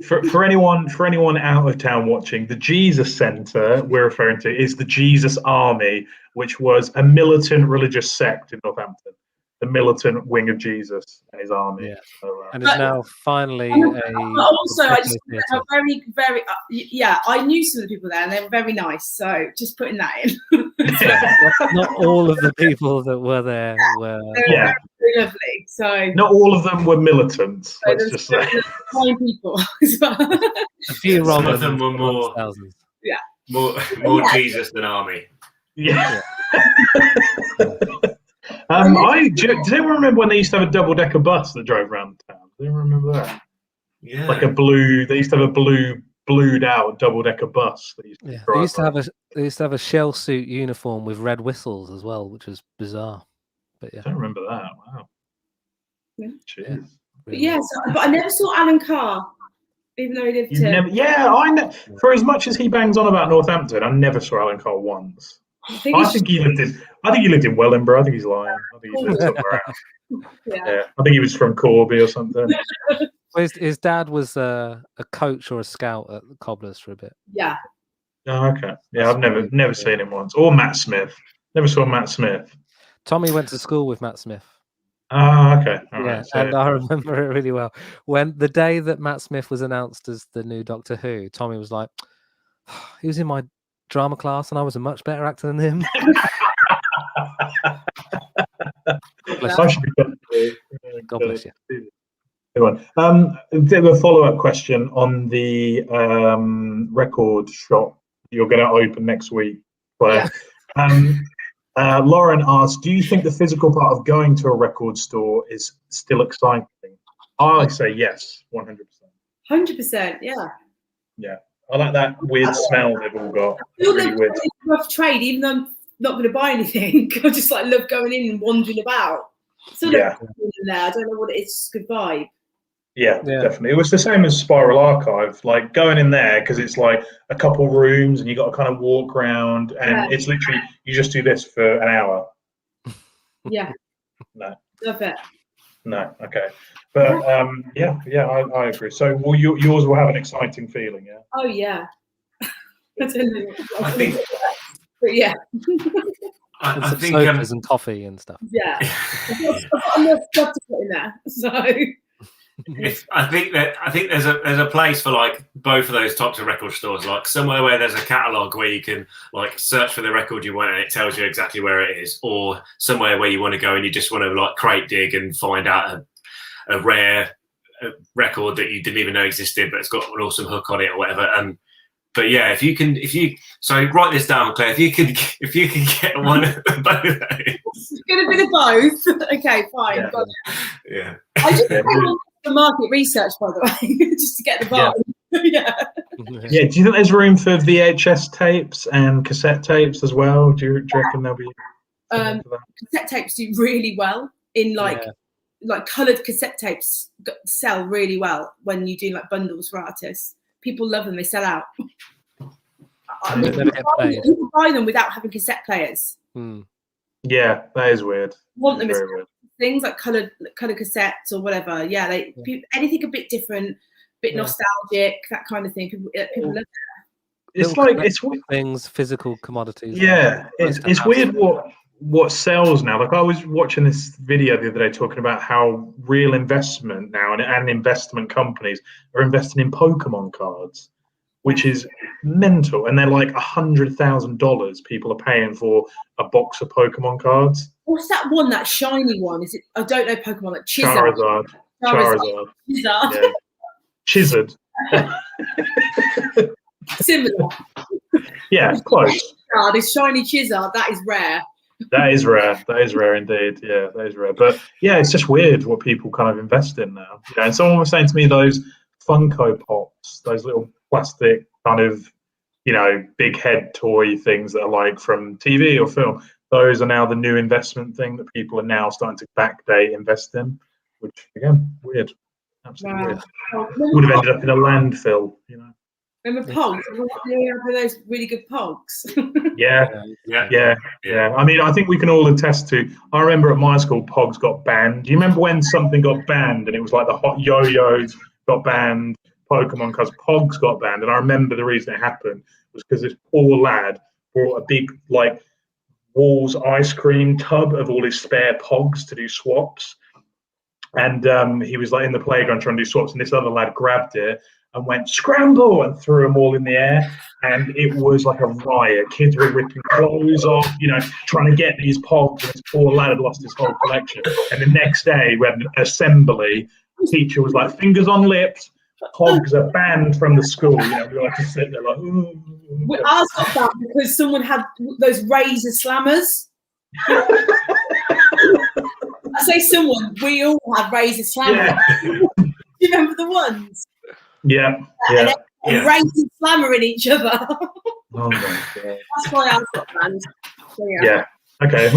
S3: For anyone out of town watching, the Jesus Centre we're referring to is the Jesus Army, which was a militant religious sect in Northampton. The militant wing of Jesus and his army.
S1: Yeah.
S3: So,
S1: And it's now finally
S4: also, I just a very, very I knew some of the people there, and they were very nice. So just putting that in.
S1: not all of the people that were there were
S4: very lovely. So
S3: not all of them were militants.
S4: So
S3: let's just say.
S4: Fine people as well.
S1: a few wrong.
S2: Some of them were more
S1: thousands.
S4: Yeah.
S2: More Jesus than army.
S3: Yeah. Does anyone remember when they used to have a double-decker bus that drove around town? Does anyone remember that?
S2: Yeah.
S3: Like they used to have a blued out double-decker bus. That used to
S1: They used to have a shell suit uniform with red whistles as well, which was bizarre. But yeah,
S3: I don't remember that. Wow.
S4: Yeah.
S3: Jeez.
S4: But but I never saw Alan Carr, even though he lived
S3: here. For as much as he bangs on about Northampton, I never saw Alan Carr once. I think he lived in Wellingborough. I think he's lying. I think he lived somewhere else. Yeah. I think he was from Corby or something.
S1: Well, his dad was a coach or a scout at the Cobblers for a bit.
S4: Yeah.
S3: Oh, okay. Yeah, I've never seen him once. Or Matt Smith. Never saw Matt Smith.
S1: Tommy went to school with Matt Smith.
S3: Ah, okay. All
S1: yeah,
S3: right.
S1: and I remember it really well. When the day that Matt Smith was announced as the new Doctor Who, Tommy was like, he was in my drama class and I was a much better actor than him. God bless you.
S3: Good one. A follow-up question on the record shop you're going to open next week, Claire. Yeah. Lauren asked, do you think the physical part of going to a record store is still exciting? I say yes, 100%.
S4: 100%, yeah.
S3: Yeah. I like that weird smell they've all got.
S4: I feel
S3: really weird.
S4: It's rough trade, even though I'm not going to buy anything. I just love going in and wandering about. So in there. I don't know what it is, just a good vibe.
S3: Yeah, definitely. It was the same as Spiral Archive, like going in there because it's like a couple rooms and you got to kind of walk around and it's literally you just do this for an hour.
S4: Yeah.
S3: No.
S4: Love it.
S3: No. Okay. But I agree. So yours will have an exciting feeling, yeah?
S4: Oh yeah.
S2: I think.
S4: But yeah.
S1: I think sofas and coffee and stuff.
S4: Yeah. I've got enough stuff to put in there, so.
S2: I think there's a place for like both of those types of record stores, like somewhere where there's a catalogue where you can like search for the record you want and it tells you exactly where it is, or somewhere where you want to go and you just want to like crate dig and find out a rare record that you didn't even know existed but it's got an awesome hook on it or whatever. But yeah, if you write this down, Claire, if you can get one of both of those.
S4: It's gonna be the both. Okay, fine.
S2: Yeah.
S4: I just the market research, by the way, just to get the vibe. Yeah.
S3: Do you think there's room for VHS tapes and cassette tapes as well? Do you reckon there'll be?
S4: Cassette tapes do really well in like coloured cassette tapes sell really well when you do like bundles for artists. People love them; they sell out. You can buy them without having cassette players.
S3: Yeah, that is weird.
S4: Want them as things like coloured cassettes or whatever. Yeah, anything a bit different, bit nostalgic, that kind of thing. People love that.
S3: It's like
S1: things, physical commodities.
S3: Yeah, it's weird what sells now. Like I was watching this video the other day talking about how real investment now and investment companies are investing in Pokemon cards, which is mental. And they're like $100,000 people are paying for a box of Pokemon cards.
S4: What's that one? That shiny one? Is it? I don't know Pokemon. Like Charizard.
S3: Yeah. Chizzard.
S4: Similar.
S3: Yeah, close.
S4: This shiny Charizard, that is rare.
S3: That is rare. That is rare indeed. Yeah, that is rare. But yeah, it's just weird what people kind of invest in now. And someone was saying to me those Funko Pops, those little plastic kind of, big head toy things that are like from TV or film. Those are now the new investment thing that people are now starting to backdate invest in, which again, weird. Absolutely weird. Would have ended up in a landfill,
S4: Remember Pogs? We have those really good Pogs.
S3: Yeah.
S2: Yeah.
S3: I mean, I think we can all attest to. I remember at my school, Pogs got banned. Do you remember when something got banned and it was like the hot yo-yos got banned, Pokemon cards, Pogs got banned, and I remember the reason it happened was because this poor lad brought a big like Walls ice cream tub of all his spare Pogs to do swaps, and he was like in the playground trying to do swaps, and this other lad grabbed it and went scramble and threw them all in the air, and it was like a riot. Kids were ripping clothes off, trying to get these Pogs, and this poor lad had lost his whole collection. And the next day we had an assembly. The teacher was like, fingers on lips, Pogs are banned from the school. We like to sit there like, ooh.
S4: Ours got banned because someone had those razor slammers. I say someone, we all had razor slammers.
S3: Yeah.
S4: Do you remember the ones?
S3: Yeah.
S4: And razor slammering each other.
S3: Oh my God.
S4: That's why I got banned. So,
S3: yeah. Okay.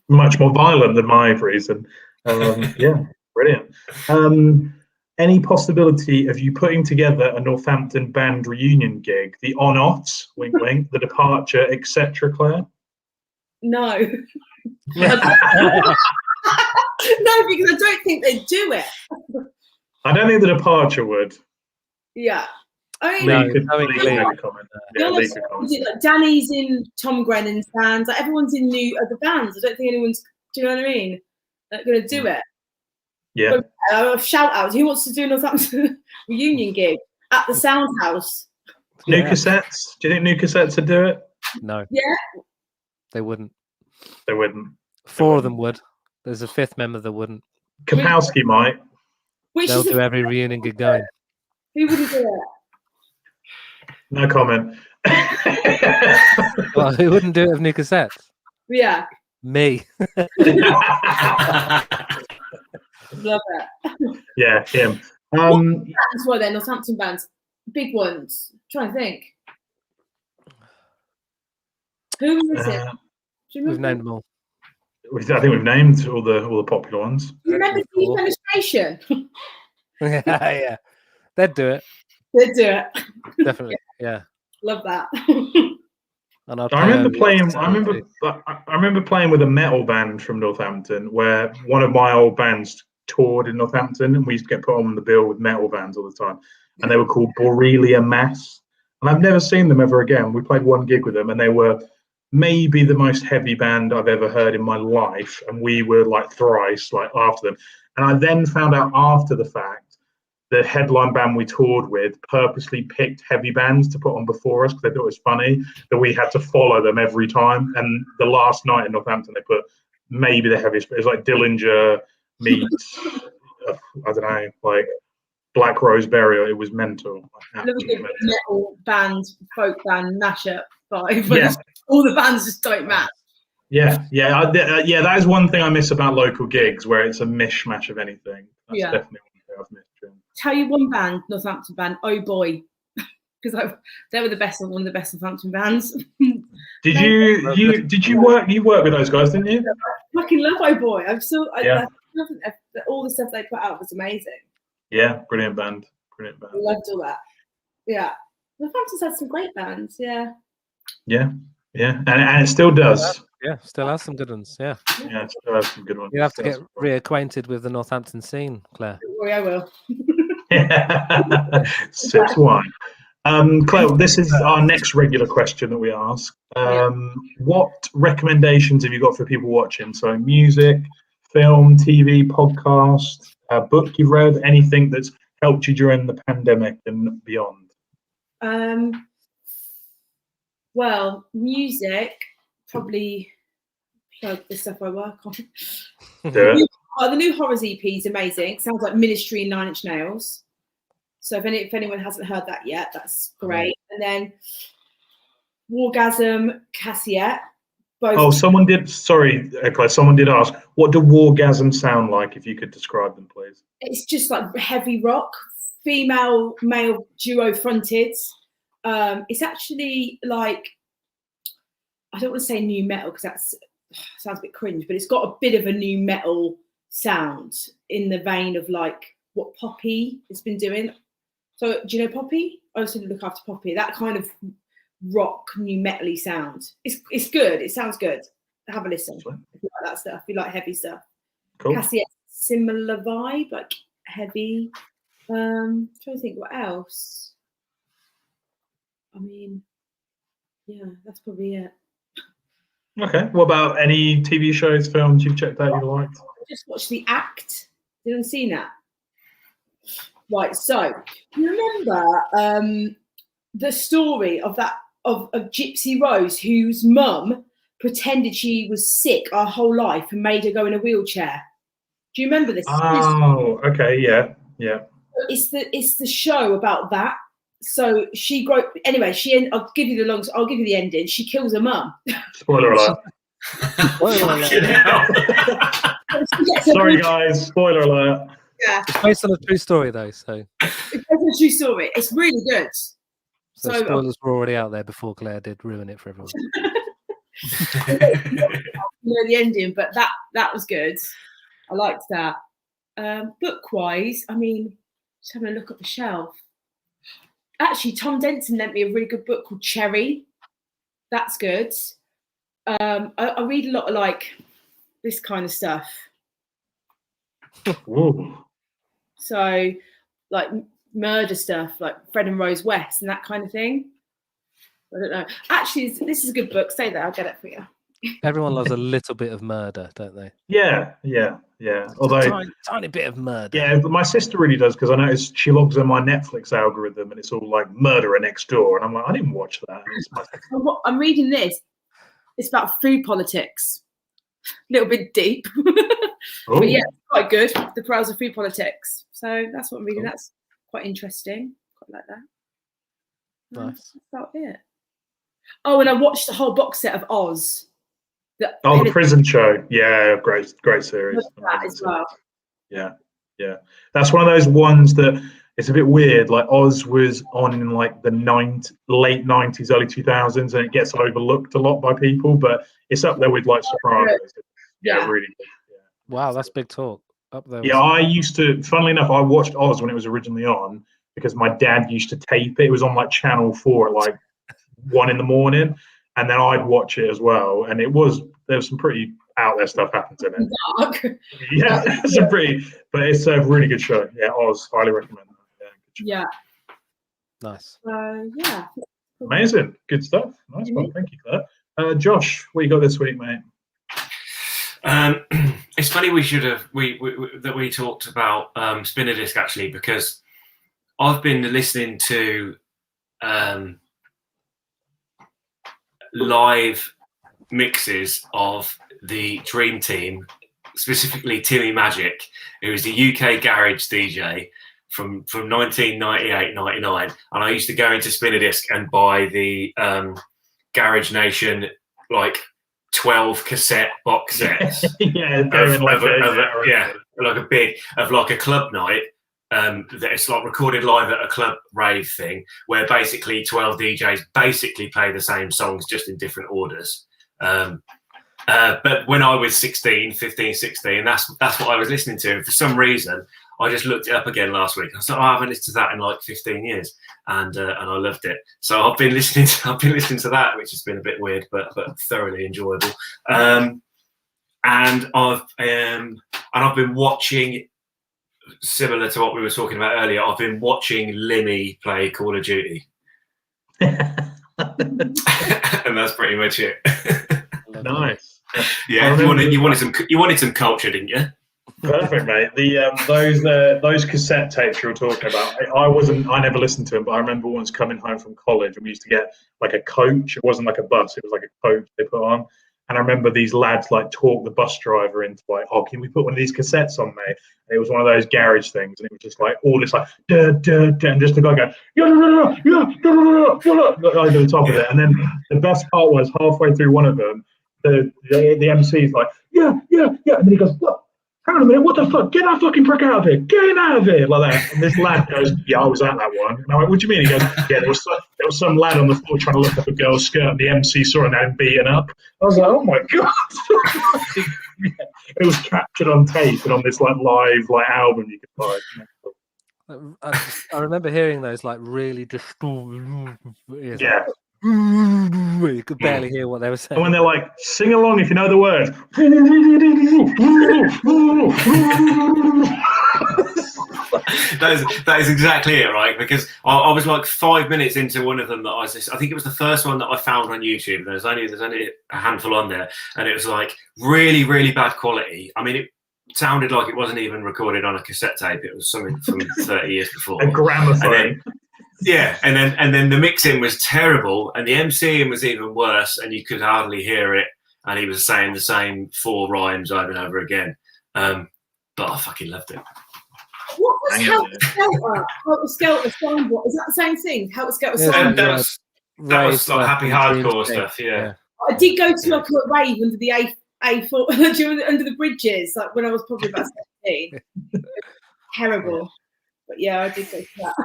S3: Much more violent than my reason. Yeah. Brilliant. Any possibility of you putting together a Northampton band reunion gig? The on-offs, wink, wink, the departure, etc., Claire?
S4: No. No, because I don't think they'd do it.
S3: I don't think the departure would.
S4: Yeah. I mean,
S3: Lee could comment. Yeah, Lee could comment.
S4: Like Danny's in Tom Grennan's bands. Like everyone's in new other bands. I don't think anyone's. Do you know what I mean? Like going to do it.
S3: Yeah.
S4: But, shout out. Who wants to do a Northampton reunion gig at the Sound House?
S3: New Cassettes? Do you think New Cassettes would do it?
S1: No.
S4: Yeah.
S1: They wouldn't.
S3: They wouldn't.
S1: Four of them would. There's a fifth member that wouldn't.
S3: Kapowski might.
S1: They'll do every reunion gig going.
S4: Who wouldn't do it?
S3: No comment.
S1: Well, who wouldn't do it of New Cassettes?
S4: Yeah.
S1: Me.
S4: Love it.
S3: Yeah, him.
S4: What bands were there? Northampton bands, big ones. I'm trying to think. Who was it?
S1: We've named them all.
S3: I think we've named all the popular ones.
S4: Do you remember Defenestration?
S1: Yeah, they'd do it.
S4: They'd do it.
S1: Definitely. Yeah.
S4: Love that.
S1: And
S3: I remember playing. I remember playing with a metal band from Northampton, where one of my old bands toured in Northampton, and we used to get put on the bill with metal bands all the time, and they were called Borrelia Mass, and I've never seen them ever again. We played one gig with them, and they were maybe the most heavy band I've ever heard in my life, and we were like thrice like after them. And I then found out after the fact the headline band we toured with purposely picked heavy bands to put on before us because they thought it was funny that we had to follow them every time. And the last night in Northampton, they put maybe the heaviest. It was like Dillinger meets I don't know, like Black Rose Burial. It was mental.
S4: Metal band, folk band mashup vibe.
S3: Yeah.
S4: All the bands just don't match.
S3: Yeah. That is one thing I miss about local gigs, where it's a mishmash of anything. That's definitely one thing I've missed.
S4: Tell you one band, Northampton band, Oh Boy, because they were one of the best Northampton bands.
S3: Did you work with those guys, didn't you?
S4: I fucking love Oh Boy. I all the stuff they put out was amazing.
S3: Yeah, brilliant band.
S4: I loved all that. Yeah, Northampton's had some great bands. Yeah, and
S3: it still does.
S1: Yeah, still has some good ones. Yeah,
S3: it still has some good ones.
S1: You have to get reacquainted with the Northampton scene, Claire.
S4: I will.
S3: Sips wine. Claire, this is our next regular question that we ask. What recommendations have you got for people watching? So music, film, TV, podcast, book you've read, anything that's helped you during the pandemic and beyond?
S4: Well, music, probably plug the stuff I work on. The new Horrors EP is amazing. Sounds like Ministry and 9 Inch Nails. So if anyone hasn't heard that yet, that's great. And then Wargasm, Cassiette.
S3: Someone did. Sorry, Claire. Someone did ask, what do Wargasm sound like? If you could describe them, please.
S4: It's just like heavy rock, female, male duo fronted. It's actually like, I don't want to say new metal because that sounds a bit cringe, but it's got a bit of a new metal sound in the vein of like what Poppy has been doing. So do you know Poppy? I also look after Poppy. That kind of rock, new metal-y sound. It's good. It sounds good. Have a listen if you like that stuff. If you like heavy stuff.
S3: Cool.
S4: Cassie, similar vibe, like heavy. Trying to think what else. I mean, yeah, that's probably it.
S3: Okay. What about any TV shows, films you've checked out you liked?
S4: I just watched The Act. Did anyone see that? Right. So you remember the story of that of Gypsy Rose, whose mum pretended she was sick her whole life and made her go in a wheelchair. Do you remember this?
S3: Oh, okay, yeah.
S4: It's the show about that. So she anyway. I'll give you the ending. She kills her mum.
S3: Spoiler alert. Sorry, guys. Spoiler alert.
S4: Yeah.
S1: It's based on a true story, though, so.
S4: It's a true story. It's really good.
S1: So spoilers were already out there before Claire did ruin it for everyone.
S4: The ending, but that was good. I liked that. Book-wise, I mean, just having a look at the shelf. Actually, Tom Denton lent me a really good book called Cherry. That's good. I read a lot of like this kind of stuff.
S3: Ooh.
S4: So, like murder stuff, like Fred and Rose West and that kind of thing. I don't know. Actually, this is a good book. Stay there. I'll get it for you.
S1: Everyone loves a little bit of murder, don't they?
S3: Yeah. Although
S1: tiny bit of murder.
S3: Yeah, but my sister really does, because I noticed she logs on my Netflix algorithm and it's all like murderer next door, and I'm like, I didn't watch that.
S4: I'm reading this. It's about food politics. A little bit deep, but yeah, it's quite good. The Pearls of Food Politics. So that's what I'm reading. Cool. That's quite interesting. Quite like that.
S1: Nice.
S4: That's about it. Oh, and I watched the whole box set of Oz.
S3: The prison show. Yeah, great series.
S4: That as well.
S3: Yeah. That's one of those ones that it's a bit weird. Like Oz was on in like the late 90s, early 2000s, and it gets overlooked a lot by people, but it's up there with like Sopranos. Yeah, really good. Yeah.
S1: Wow, that's big talk. Up there.
S3: Yeah, I used to, funnily enough, I watched Oz when it was originally on because my dad used to tape it. It was on like Channel 4 at like 1 a.m, and then I'd watch it as well. And there was some pretty out there stuff happens in it.
S4: Dark.
S3: Yeah, but it's a really good show. Yeah, Oz, highly recommend that.
S4: Yeah.
S1: Nice.
S4: Yeah.
S3: Amazing. Good stuff. Nice one. Thank you, Claire. Josh, what you got this week, mate?
S2: It's funny we talked about Spinner Disc actually, because I've been listening to live mixes of the Dream Team, specifically Timmy Magic, who is the UK garage DJ from 1998-99, and I used to go into Spinner Disc and buy the Garage Nation like 12 cassette box sets.
S3: Yeah,
S2: like a club night. That it's like recorded live at a club rave thing, where basically 12 DJs basically play the same songs just in different orders. But when I was 15, 16, that's what I was listening to. And for some reason, I just looked it up again last week. I was like, I haven't listened to that in like 15 years, and I loved it. So I've been listening to that, which has been a bit weird, but thoroughly enjoyable. And I've been watching, similar to what we were talking about earlier, I've been watching Limmy play Call of Duty. And that's pretty much it.
S3: Nice.
S2: Yeah, you wanted some culture, didn't you?
S3: Perfect, mate. Those cassette tapes you were talking about, I never listened to them, but I remember once coming home from college and we used to get like a coach. It wasn't like a bus, it was like a coach they put on. And I remember these lads like talk the bus driver into like, oh, can we put one of these cassettes on, mate? And it was one of those garage things, and it was just like all this like duh, duh, duh, and just the guy going over the top of it. And then the best part was halfway through one of them, the MC's like, yeah, and then he goes, what? Hang on a minute, what the fuck? Get that fucking prick out of here! Get out of here! Like that. And this lad goes, yeah, I was at that one. And I went, what do you mean? He goes, yeah, there was some lad on the floor trying to lift up a girl's skirt, and the MC saw him and beaten up. I was like, oh my god! It was captured on tape and on this like live like album you could buy.
S1: I remember hearing those like really distorted.
S3: Yeah.
S1: You could barely hear what they were saying.
S3: And when they're like, sing along if you know the words.
S2: That is exactly it, right? Because I was like 5 minutes into one of them that I think it was the first one that I found on YouTube. There's only a handful on there, and it was like really, really bad quality. I mean, it sounded like it wasn't even recorded on a cassette tape. It was something from 30 years before.
S3: A gramophone.
S2: And then the mixing was terrible, and the MCing was even worse, and you could hardly hear it. And he was saying the same 4 rhymes over and over again. But I fucking loved it.
S4: What was Helter Skelter? Helter Skelter Soundboard? Is that the same thing? Helter Skelter Soundboard?
S2: That was like happy hardcore stuff, yeah.
S4: I did go to like a rave under the A4 under the bridges, like when I was probably about 17. Terrible. But yeah, I did go to that.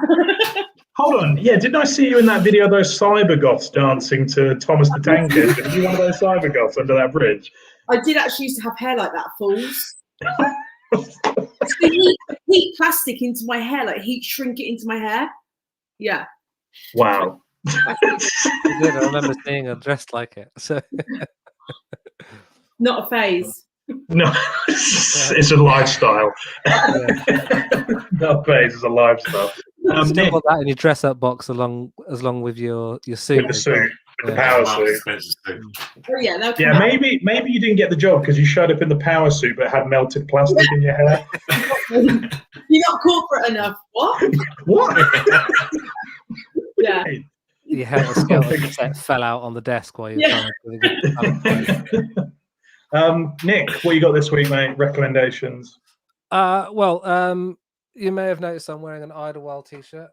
S3: Hold on. Yeah, didn't I see you in that video of those cybergoths dancing to Thomas the Tank Engine? Were you one of those cybergoths under that bridge?
S4: I did actually used to have hair like that, fools. heat plastic into my hair, like heat shrink it into my hair. Yeah.
S3: Wow.
S1: I remember seeing her dressed like it. So
S4: not a phase.
S3: No, it's a lifestyle. Not a phase, it's a lifestyle.
S1: Still got that in your dress-up box along with your suit.
S3: With the suit, with the power suit.
S4: Oh yeah,
S3: yeah. Maybe you didn't get the job because you showed up in the power suit but had melted plastic in your hair.
S4: You're not corporate enough. What?
S3: What?
S4: Yeah.
S1: Your Helter Skelter set fell out on the desk while you were trying to
S3: Nick, what you got this week, mate? Recommendations?
S1: You may have noticed I'm wearing an Idlewild t-shirt.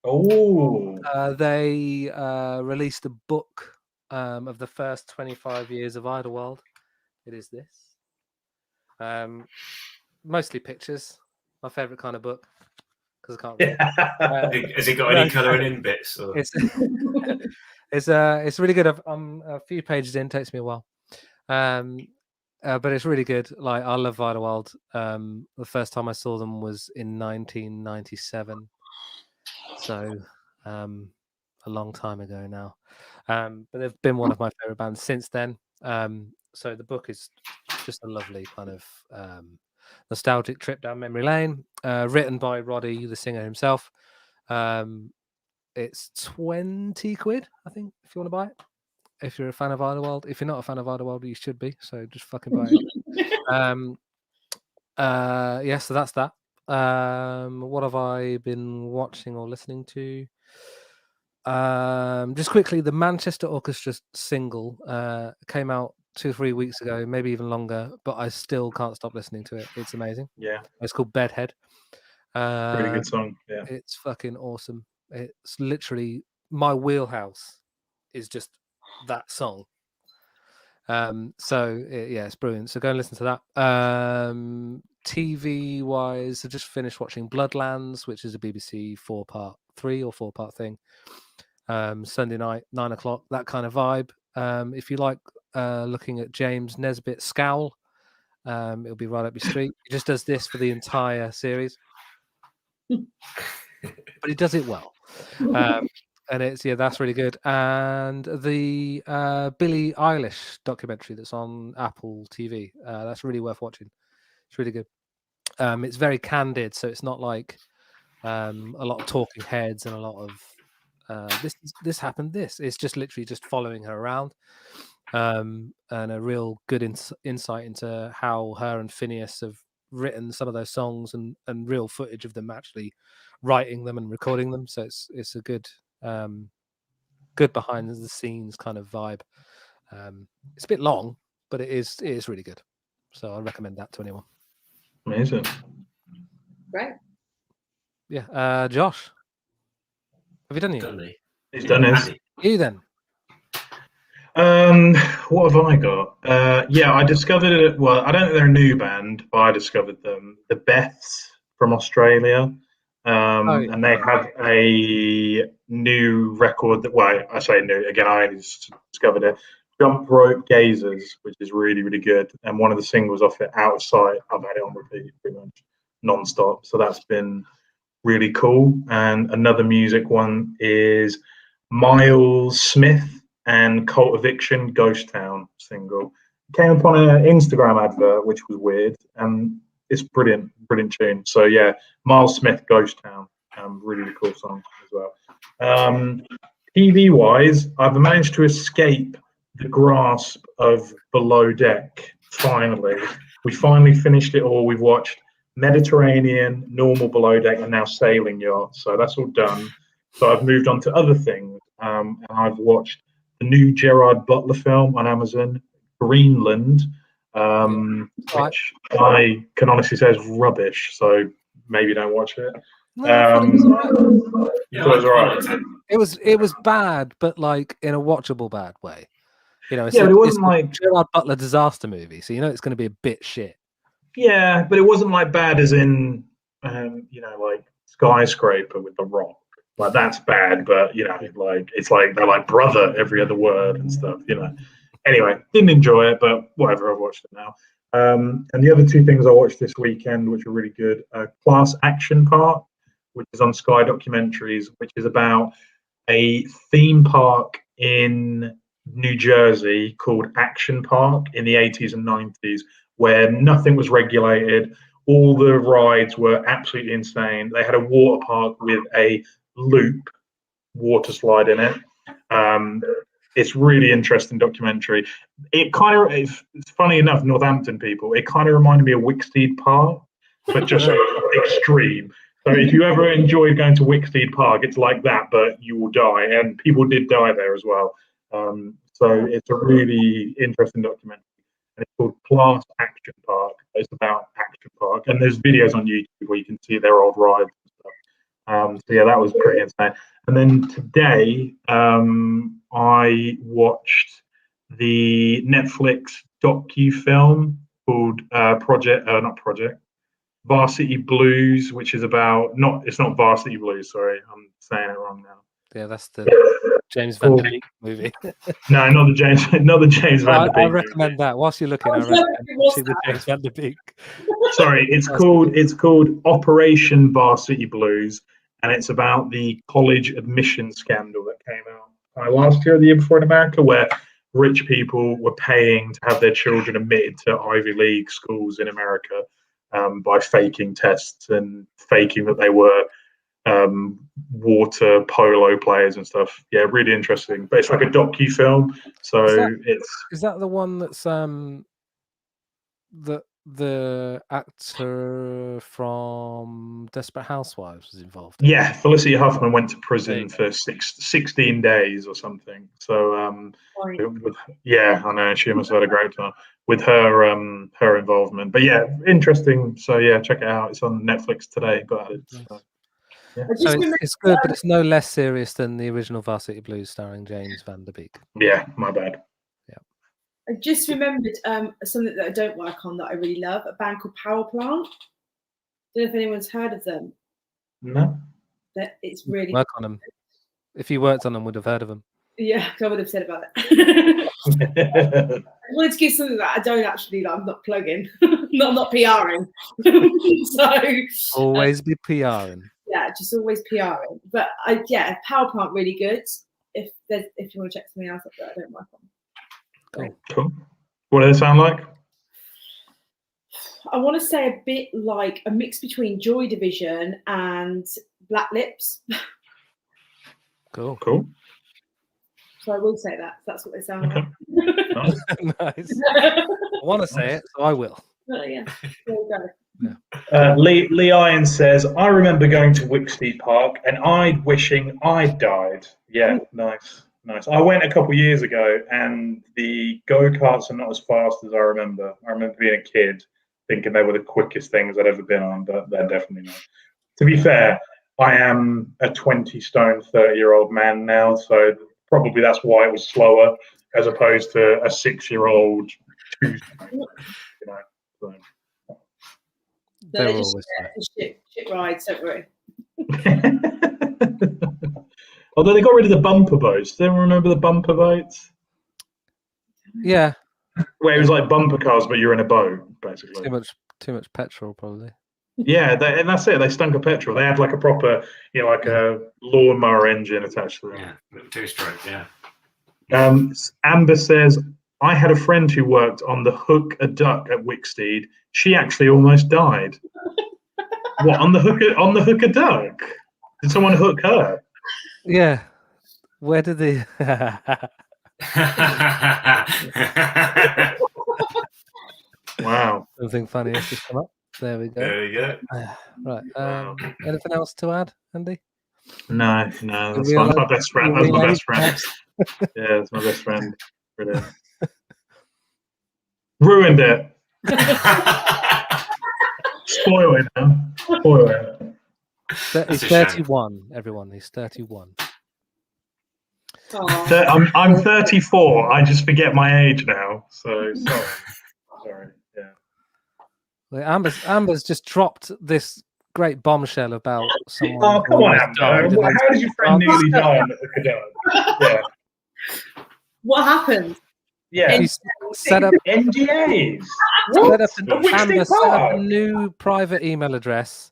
S3: Oh.
S1: They released a book of the first 25 years of Idlewild. It is this. Mostly pictures. My favourite kind of book. Because I can't read.
S2: Has it got any colouring in bits? Or?
S1: It's really good. I'm a few pages in. Takes me a while. But it's really good. Like, I love Idlewild. The first time I saw them was in 1997, so a long time ago now. But they've been one of my favorite bands since then. So the book is just a lovely kind of nostalgic trip down memory lane. Written by Roddy, the singer himself. It's 20 quid, I think, if you want to buy it. If you're a fan of Idlewild. If you're not a fan of Idlewild, you should be. So just fucking buy it. So that's that. What have I been watching or listening to? Just quickly, the Manchester Orchestra single came out 2-3 weeks ago, maybe even longer, but I still can't stop listening to it. It's amazing.
S3: Yeah.
S1: It's called Bedhead.
S3: Really good song. Yeah.
S1: It's fucking awesome. It's literally my wheelhouse is just that song. It's brilliant. So go and listen to that. TV wise, I just finished watching Bloodlands, which is a BBC 3 or 4 part thing. Sunday night, 9 o'clock, that kind of vibe. If you like looking at James Nesbitt's Scowl, it'll be right up your street. He just does this for the entire series, but he does it well. And that's really good. And the Billie Eilish documentary that's on Apple TV, that's really worth watching. It's really good. It's very candid, so it's not like a lot of talking heads and a lot of this happened. It's just literally just following her around, and a real good insight into how her and Phineas have written some of those songs and real footage of them actually writing them and recording them. So it's a good behind the scenes kind of vibe. It's a bit long, but it is really good. So I recommend that to anyone.
S3: Amazing.
S4: Right.
S1: Yeah. Josh, have you done it?
S3: He's done his.
S1: You then?
S3: What have I got? I discovered it. Well, I don't think they're a new band, but I discovered them. The Beths from Australia. And they have a new record that, well, I say new, again, I only just discovered it. Jump Rope Gazers, which is really, really good. And one of the singles off it, Out of Sight, I've had it on repeat pretty much non-stop. So that's been really cool. And another music one is Miles Smith and Cult Eviction Ghost Town single. Came upon an Instagram advert, which was weird, and it's brilliant tune. So yeah, Miles Smith Ghost Town, really cool song as well. TV wise, I've managed to escape the grasp of Below Deck. Finally, we finally finished it all. We've watched Mediterranean, normal Below Deck, and now Sailing Yacht. So that's all done. So I've moved on to other things, and I've watched the new Gerard Butler film on Amazon, Greenland, which I can honestly say is rubbish. So maybe don't watch it.
S1: It was bad, but like in a watchable bad way. You know, it's
S3: it wasn't
S1: a
S3: like
S1: Gerard Butler disaster movie, so you know it's going to be a bit shit.
S3: Yeah, but it wasn't like bad as in, like Skyscraper with The Rock. Like that's bad, but like it's like they're like brother every other word and stuff. Anyway, didn't enjoy it, but whatever. I've watched it now. And the other two things I watched this weekend, which are really good, Class Action Park, which is on Sky Documentaries, which is about a theme park in New Jersey called Action Park in the 80s and 90s, where nothing was regulated. All the rides were absolutely insane. They had a water park with a loop water slide in it. It's really interesting documentary. It kind of, it's funny enough, Northampton people, it kind of reminded me of Wicksteed Park, but just extreme. So if you ever enjoyed going to Wicksteed Park, it's like that, but you will die. And people did die there as well. So it's a really interesting documentary. And it's called Class Action Park. It's about Action Park. And there's videos on YouTube where you can see their old rides and stuff. So yeah, that was pretty insane. And then today, I watched the Netflix docu-film called Varsity Blues, which is about it's not Varsity Blues, sorry, I'm saying it wrong now.
S1: Yeah, that's the James Van Der Beek movie.
S3: No, not the James Van Der Beek.
S1: I recommend that. Whilst you're looking, I recommend watching the James Van Der Beek.
S3: Sorry, it's called Operation Varsity Blues, and it's about the college admission scandal that came out last year or the year before in America, where rich people were paying to have their children admitted to Ivy League schools in America by faking tests and faking that they were water polo players and stuff. Yeah, really interesting. But it's like a docu-film. So is
S1: that the one that's the actor from Desperate Housewives was involved in?
S3: Yeah, Felicity Huffman went to prison for 16 days or something. So yeah, I know she must have had a great time with her involvement. But yeah, interesting. So yeah, check it out. It's on Netflix today. Got it. So, yeah.
S1: So it's good, but it's no less serious than the original Varsity Blues starring James Van Der Beek.
S3: Yeah, my bad.
S4: I just remembered something that I don't work on that I really love, a band called Power Plant. Don't know if anyone's heard of them.
S3: No.
S4: It's really
S1: work on them. If you worked on them, would have heard of them.
S4: Yeah, I would have said about that. I wanted to give something that I don't actually like. I'm not plugging. I'm not PRing. So
S1: always be PRing.
S4: Yeah, just always PRing. But Power Plant really good. If you want to check something else up that I don't work on.
S3: Cool. What do they sound like?
S4: I want to say a bit like a mix between Joy Division and Black Lips.
S1: Cool.
S4: So I will say that. That's what they sound like.
S1: Nice. I want to say it, so I will.
S4: Oh, yeah. There you go.
S1: Yeah.
S3: Lee Irons says, I remember going to Wicksteed Park and wishing I'd died. Yeah, nice. I went a couple of years ago and the go-karts are not as fast as I remember. I remember being a kid thinking they were the quickest things I'd ever been on, but they're definitely not. To be fair, I am a 20-stone, 30-year-old man now, so probably that's why it was slower as opposed to a 6-year-old 2-stone. So.
S1: They're always
S4: shit rides, don't worry.
S3: Although they got rid of the bumper boats. Do anyone remember the bumper boats?
S1: Yeah.
S3: Where it was like bumper cars, but you're in a boat, basically.
S1: Too much petrol, probably.
S3: Yeah, and that's it. They stunk of petrol. They had like a proper, like a lawnmower engine attached to them.
S2: Yeah, two-stroke. Yeah.
S3: Amber says, I had a friend who worked on the Hook a Duck at Wicksteed. She actually almost died. What, on the Hook a Duck? Did someone hook her?
S1: Yeah. Where did the
S3: Wow.
S1: something funny has just come up? There we go.
S2: There you go.
S1: Right.
S2: Wow.
S1: Anything else to add, Andy?
S3: No, that's
S1: real-
S3: my best friend.
S1: you
S3: That's my
S1: relate
S3: best friend.
S1: perhaps?
S3: Yeah, that's my best friend. Brilliant. Ruined it. Spoil it now. Spoil it.
S1: He's
S2: a shame.
S1: 31, everyone. He's 31.
S4: Aw.
S3: I'm 34. I just forget my age now. So sorry. Yeah.
S1: Like, Amber's just dropped this great bombshell about someone.
S3: Oh, come
S1: who
S3: on,
S1: almost
S3: Amber.
S1: died, and then-
S3: How did your friend nearly die on the Hook a Duck? Yeah.
S4: What happened?
S3: Yeah.
S1: He set up
S3: NDAs.
S1: set up,
S3: At Wicksteed
S1: Amber set up a
S3: Park?
S1: new private email address.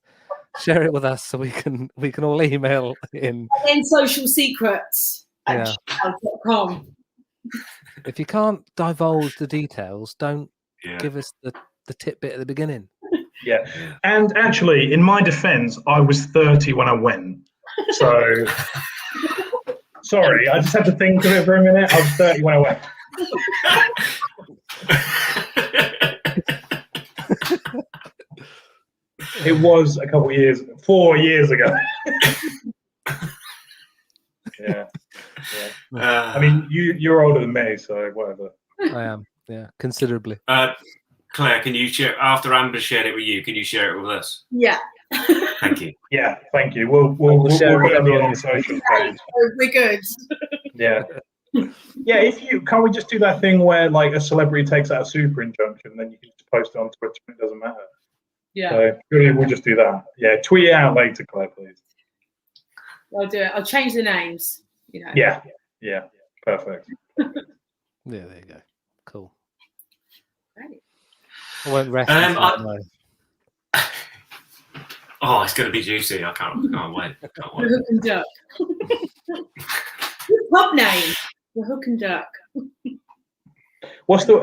S1: Share it with us so we can all email in.
S4: And then social secrets at
S1: Yeah.
S4: gmail.com.
S1: If you can't divulge the details, don't
S2: Yeah.
S1: give us the tidbit at the beginning.
S3: Yeah. And actually, in my defense, I was 30 when I went. So, sorry, I just had to think of it for a minute. I was 30 when I went. It was a couple of years, 4 years ago. Yeah. I mean, you're older than me, so whatever.
S1: I am, yeah, considerably.
S2: Claire, can you share, after Amber shared it with you, can you share it with us?
S4: Yeah.
S2: Thank you.
S3: Yeah, thank you. We'll
S1: share
S3: put
S1: it
S3: it
S1: with
S3: on the social page.
S4: We're good.
S3: Yeah. Yeah, can't we just do that thing where like a celebrity takes out a super injunction and then you can just post it on Twitter and it doesn't matter?
S4: Yeah,
S3: So really, we'll just do that. Yeah, tweet it out later, Claire, please.
S4: I'll do it. I'll change the names.
S3: Yeah, perfect.
S1: Yeah, there you go. Cool.
S4: Great.
S1: I won't rest.
S2: Um,
S1: until I know.
S2: Oh, it's going to be juicy. I can't wait.
S4: The Hook and Duck. Pub name. The Hook and Duck.
S3: What's the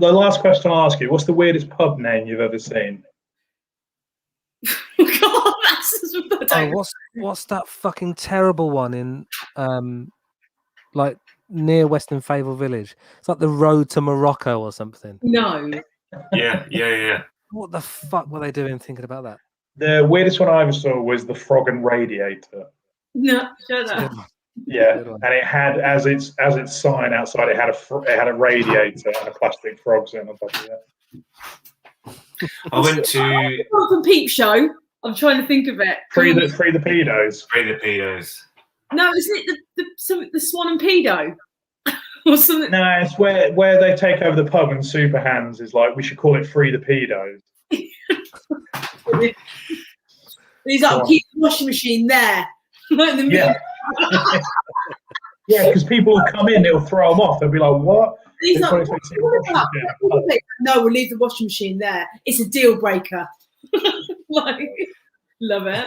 S3: last question I'll ask you? What's the weirdest pub name you've ever seen?
S4: God, that's
S1: Oh, what's that fucking terrible one in like near Western Fable Village? It's like the Road to Morocco or something.
S4: No.
S2: Yeah.
S1: What the fuck were they doing thinking about that?
S3: The weirdest one I ever saw was the Frog and Radiator.
S4: No, shut
S1: It's a
S4: up.
S1: good one.
S3: Yeah,
S1: Good one.
S3: and it had as its sign outside, it had a radiator and a plastic frog sitting on top of it.
S2: I went to
S4: From Peep Show. I'm trying to think of it.
S3: Free the pedos.
S2: Free the Pedos.
S4: No, isn't it the Swan and Pedo? Or something?
S3: No, it's where they take over the pub and Super Hands is like, we should call it Free the Pedos.
S4: He's like, keep the washing machine there. Like in the middle.
S3: Yeah. Yeah, because people will come in, it'll throw them off. They'll be like, what?
S4: He's
S3: They
S4: like,
S3: probably think it's a washing machine.
S4: no, we'll leave the washing machine there. It's a deal breaker. Like, love it.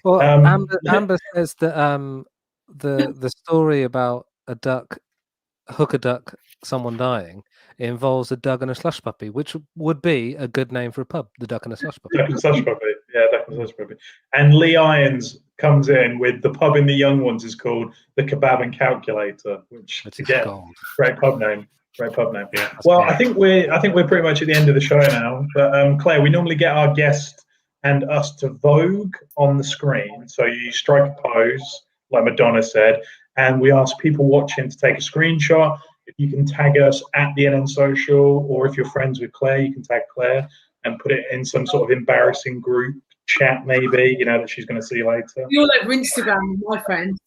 S1: Well,
S3: Yeah.
S1: Amber says that the story about a duck, Hook a Duck, someone dying, it involves a duck and a slush puppy, which would be a good name for a pub, the Duck and a Slush Puppy.
S3: Duck and Slush Puppy. Yeah, Duck and Slush Puppy. And Lee Irons comes in with the pub in the Young Ones is called the Kebab and Calculator, which
S1: It's
S3: again,
S1: gold.
S3: great pub name. Great pub name.
S2: Yeah.
S3: Well,
S1: great.
S3: I think we're pretty much at the end of the show now. But Claire, we normally get our guest and us to vogue on the screen. So you strike a pose, like Madonna said, and we ask people watching to take a screenshot. If you can tag us at the NN Social, or if you're friends with Claire, you can tag Claire and put it in some sort of embarrassing group chat, maybe, that she's going to see later.
S4: You're like Instagram, my friend.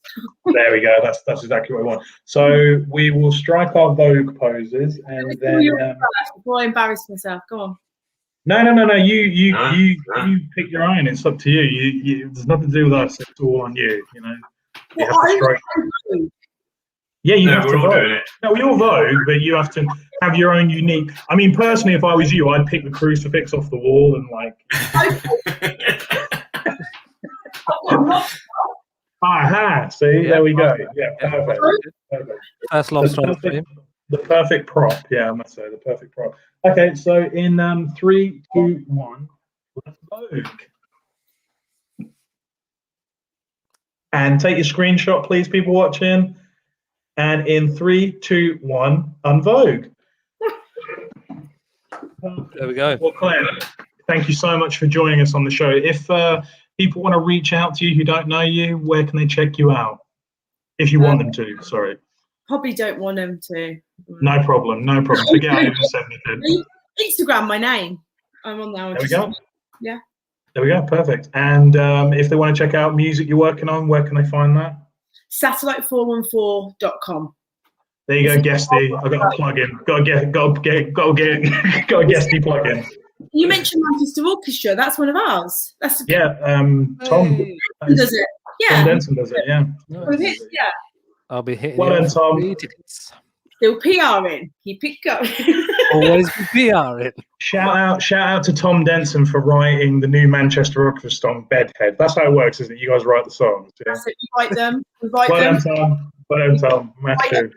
S3: There we go. That's exactly what we want. So we will strike our Vogue poses, and then
S4: Before I embarrass myself, go on.
S3: no. You pick your own. It's up to you. You there's nothing to do with us. It's all on you. You have to strike. Yeah, you
S2: No,
S3: have
S2: we're
S3: to
S2: all
S3: vote.
S2: doing it.
S3: No, we all vote, but you have to have your own unique. I mean, personally, if I was you, I'd pick the crucifix off the wall and like. Aha! See, there we go. Yeah, perfect. Perfect.
S1: First lobster on stream.
S3: The perfect prop. Yeah, I must say the perfect prop. Okay, so in 3, 2, 1, let's vogue. And take your screenshot, please, people watching. And in 3, 2, 1, unvogue.
S1: There we go.
S3: Well, Claire, thank you so much for joining us on the show. If people want to reach out to you who don't know you, where can they check you out? If you want them to, sorry.
S4: Probably don't want them to.
S3: No problem, no problem. Forget I even said anything.
S4: Instagram, my name. I'm on there.
S3: There we go.
S4: Yeah.
S3: There we go, perfect. And if they want to check out music you're working on, where can they find that?
S4: Satellite414.com.
S3: There you go, Guesty. I've got a plug-in. Got a Guesty plug-in.
S4: You mentioned Manchester Orchestra. That's one of ours. That's
S3: Tom
S4: does it. Yeah.
S3: Tom Denson does it, yeah.
S1: Nice.
S4: Yeah.
S1: I'll be hitting
S3: Well
S1: you
S3: done,
S1: up
S3: Tom.
S1: for 3 tickets.
S4: Still PRing. Keep it going.
S1: Always be PRing.
S3: Shout out to Tom Denson for writing the new Manchester Orchestra song Bedhead. That's how it works, isn't it? You guys write the songs. Yeah?
S4: That's it. Invite them. Invite
S3: Well
S4: them.
S3: done, Tom. Well done, Tom. Massive.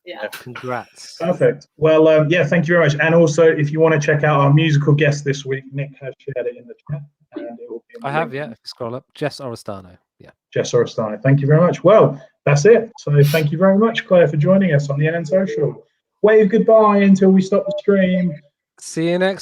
S4: Yeah.
S1: Congrats.
S3: Perfect. Well, yeah, thank you very much. And also, if you want to check out our musical guest this week, Nick has shared it in the chat. And it will be in the
S1: I have,
S3: link.
S1: yeah. If you scroll up, Jess Orestano. Yeah.
S3: Jess Orestano. Thank you very much. Well, that's it. So thank you very much, Claire, for joining us on the NN Social. Wave goodbye until we stop the stream.
S1: See you next